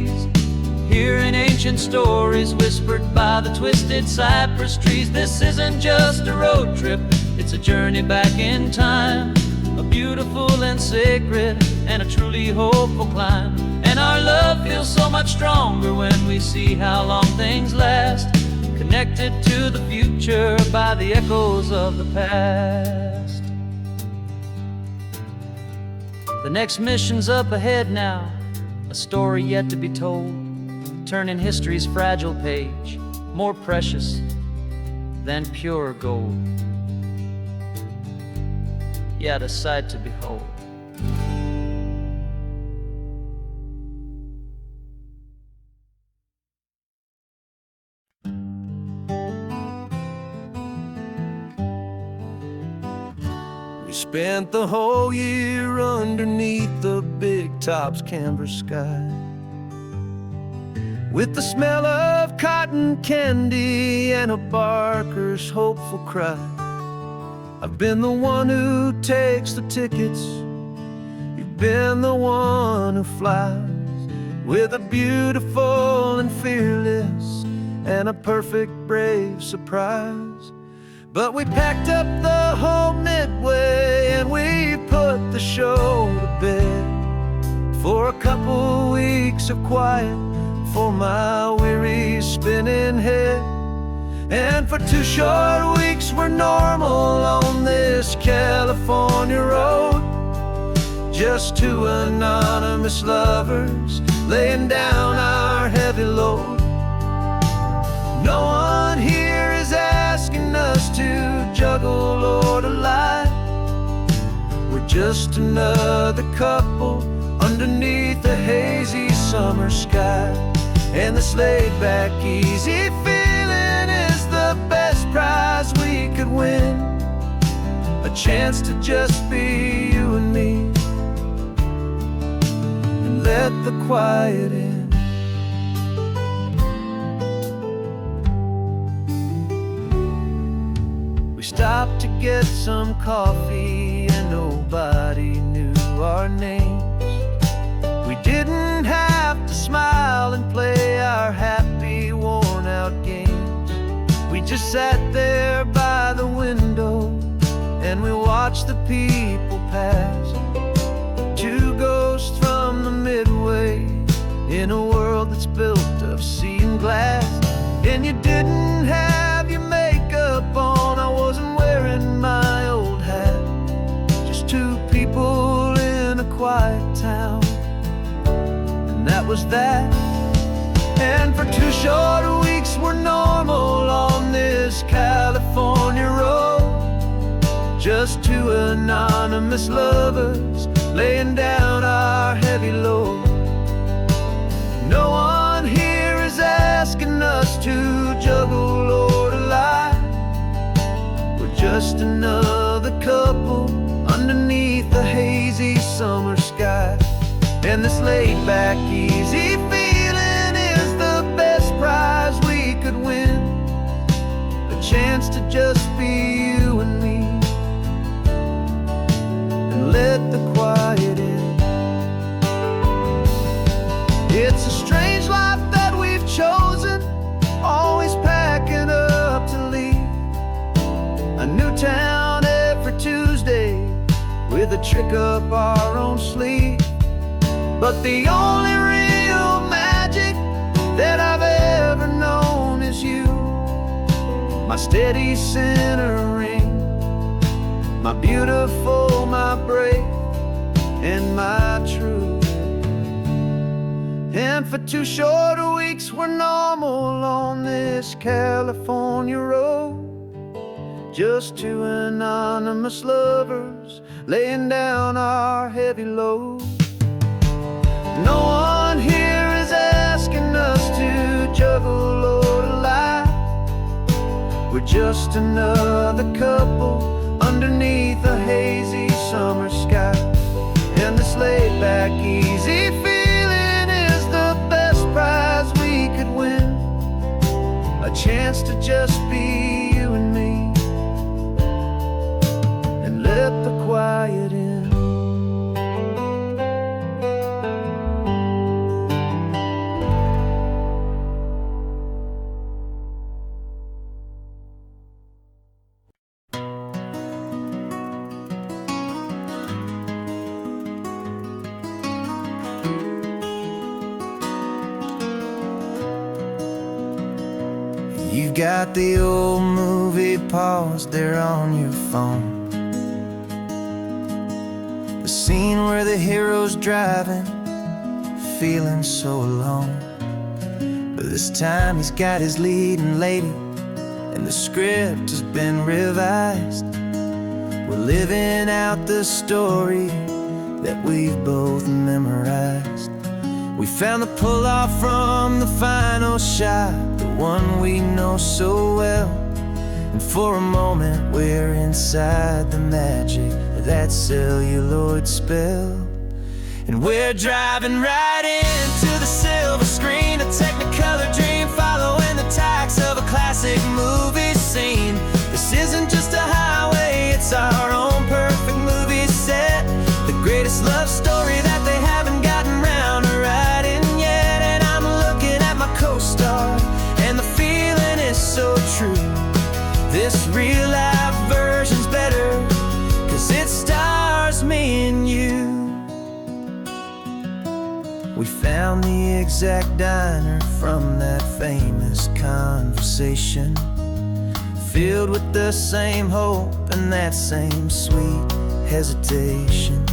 Speaker 2: ancient stories whispered by the twisted cypress trees. This isn't just a road trip, it's a journey back in time, a beautiful and sacred and a truly hopeful climb. And our love feels so much stronger when we see how long things last, connected to the future by the echoes of the past. The next mission's up ahead now, a story yet to be told, turning history's fragile page more precious than pure gold. Yet a sight to behold.
Speaker 1: We spent the whole year underneath the big top's canvas sky, with the smell of cotton candy and a barker's hopeful cry. I've been the one who takes the tickets, you've been the one who flies, with a beautiful and fearless and a perfect brave surprise. But we packed up the whole Midway and we put the show to bed, for a couple weeks of quiet for my weary spinning head. And for 2 short weeks we're normal on this California road, just 2 anonymous lovers laying down our heavy load. No one here is asking us to juggle or to lie, we're just another couple underneath the hazy summer sky. And this laid-back, easy feeling is the best prize we could win, a chance to just be you and me, and let the quiet in. We stopped to get some coffee and nobody knew our names. We didn't have to smile and play our happy, worn-out games. We just sat there by the window and we watched the people pass, 2 ghosts from the Midway in a world that's built of sea and glass. And you didn't have your makeup on, I wasn't wearing my old hat, just 2 people in a quiet town, and that was that. And for 2 short weeks we're normal on this California road, just 2 anonymous lovers laying down our heavy load. No one here is asking us to juggle or to lie, we're just another couple underneath the hazy summer sky. And this laid-back, easy feeling is the best prize we could win, a chance to just be you and me, and let the quiet in. It's a strange life that we've chosen, always packing up to leave a new town every Tuesday with a trick up our own sleeve. But the only real magic that I've ever known is you, my steady centering, my beautiful, my brave, and my true. And for 2 short weeks we're normal on this California road, just 2 anonymous lovers laying down our heavy load. No one here is asking us to juggle or to lie, we're just another couple underneath a hazy summer sky. And this laid-back, easy feeling is the best prize we could win, a chance to just be you and me, and let the quiet in. got the old movie paused there on your phone. The scene where the hero's driving, feeling so alone. But this time he's got his leading lady, and the script has been revised. We're living out the story that we've both memorized. We found the pull-off from the final shot, the one we know so well. And for a moment we're inside the magic of that celluloid spell. And we're driving right into the silver screen, a Technicolor dream, following the tacks of a classic movie scene. This isn't just a highway, it's our own perfect movie set. The greatest love story that they haven't gotten round to writing yet. And I'm looking at my co-star, and the feeling is so true. This real life version's better, 'cause it stars me and you. We found the exact diner from that famous conversation, filled with the same hope and that same sweet hesitation.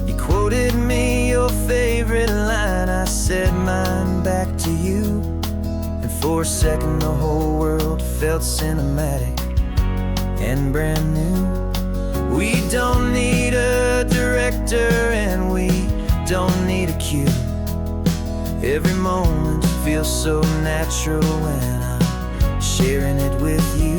Speaker 1: You quoted me your favorite line, I said mine back to you. And for a second the whole world felt cinematic and brand new. We don't need a director and we don't need a cue. Every moment feels so natural when I'm sharing it with you.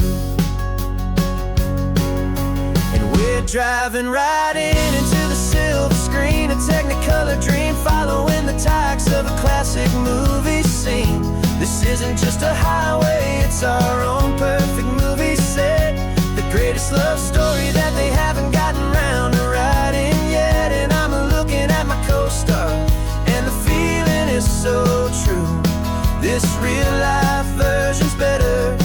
Speaker 1: And we're driving right into the silver screen, a Technicolor dream, following the tacks of a classic movie scene. This isn't just a highway, it's our own perfect movie set. The greatest love story that they haven't gotten round to writing yet. And I'm looking at my co-star, and the feeling is so true. This real life version's better,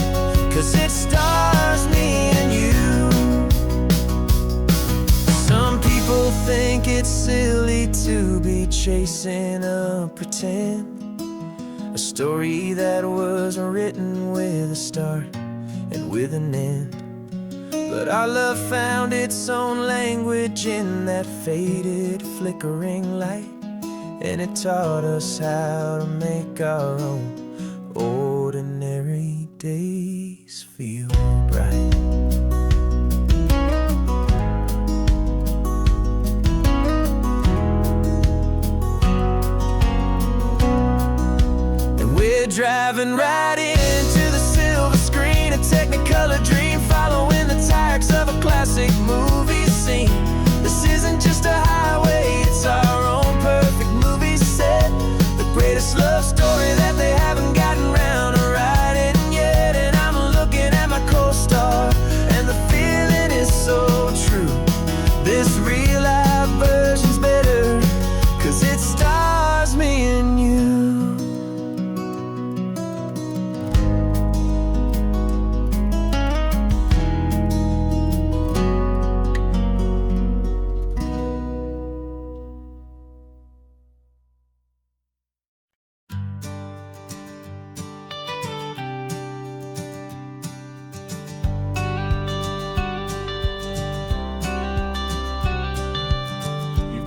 Speaker 1: 'cause it stars me and you. Some people think it's silly to be chasing a pretend, a story that was written with a start and with an end. But our love found its own language in that faded, flickering light, and it taught us how to make our own ordinary days feel bright. And we're driving right into the silver screen, a Technicolor dream, following the tacks of a classic movie scene. This isn't just a highway, it's our own perfect movie set. The greatest love story that they haven't gotten round to writing yet. And I'm looking at my co-star, and the feeling is so true. This real life version's better, 'cause it stars me and you.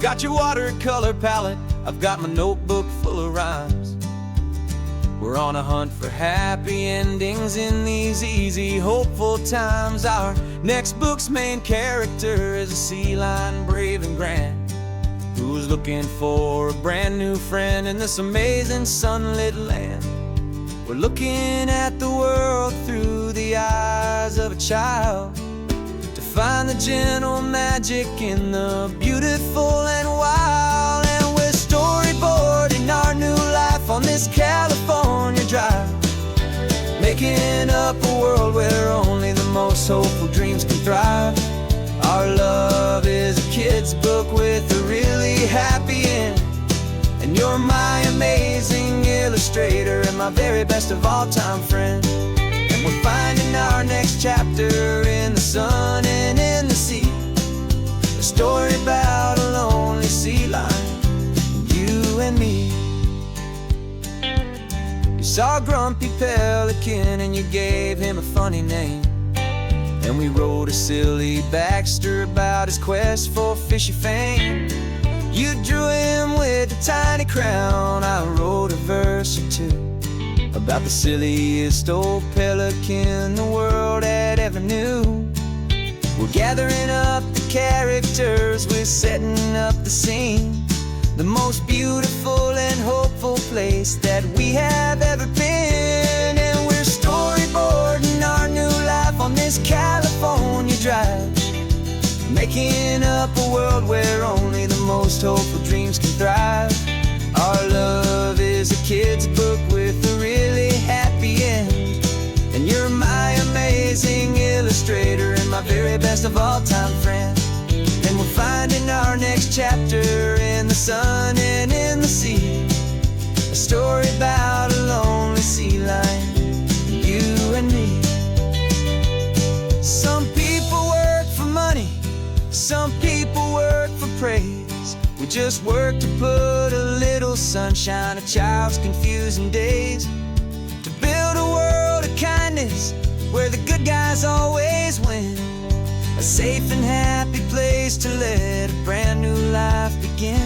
Speaker 1: Got your watercolor palette, I've got my notebook full of rhymes. We're on a hunt for happy endings in these easy, hopeful times. Our next book's main character is a sea lion, brave and grand, who's looking for a brand new friend in this amazing sunlit land. We're looking at the world through the eyes of a child, to find the gentle magic in the beautiful and wild. And we're storyboarding our new life on this California drive, making up a world where only the most hopeful dreams can thrive. Our love is a kid's book with a really happy end, and you're my amazing illustrator and my very best of all time friend. And we're finding our next chapter in the sun and in the sea, a story about a lonely sea lion, you and me. You saw a grumpy pelican and you gave him a funny name. And we wrote a silly Baxter about his quest for fishy fame. You drew him with a tiny crown, I wrote a verse or two about the silliest old pelican the world had ever knew. We're gathering up the characters, we're setting up the scene, the most beautiful and hopeful place that we have ever been. And we're storyboarding our new life on this California drive, making up a world where only the most hopeful dreams can thrive. Our love is a kid's book with a really happy end, and you're my amazing illustrator and my very best of all time friend. And we're finding our next chapter in the sun and in the sea, a story about a lonely sea lion, you and me. Some people work for money, some people work for praise. We just work to put a little sunshine in a child's confusing days, to build a world of kindness where the good guys always win, a safe and happy place to let a brand new life begin.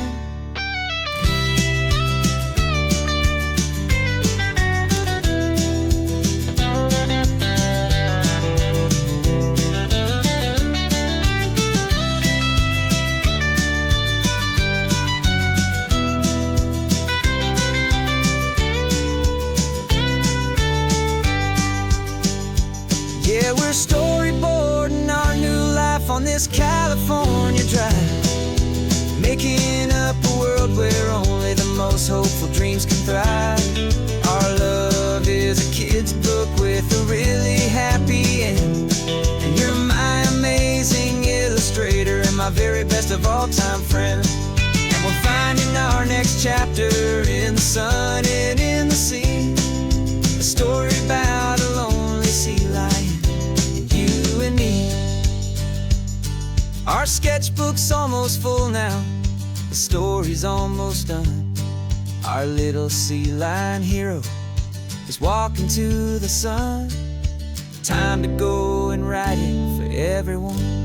Speaker 1: Yeah, we're storyboarding our new life on this California drive, making up a world where only the most hopeful dreams can thrive. Our love is a kid's book with a really happy end, and you're my amazing illustrator and my very best of all time friend. And we're finding our next chapter in the sun and in the sea, a story about a lonely sea lion, you and me. Our sketchbook's almost full now, the story's almost done. Our little sea lion hero is walking to the sun. Time to go and write it for everyone.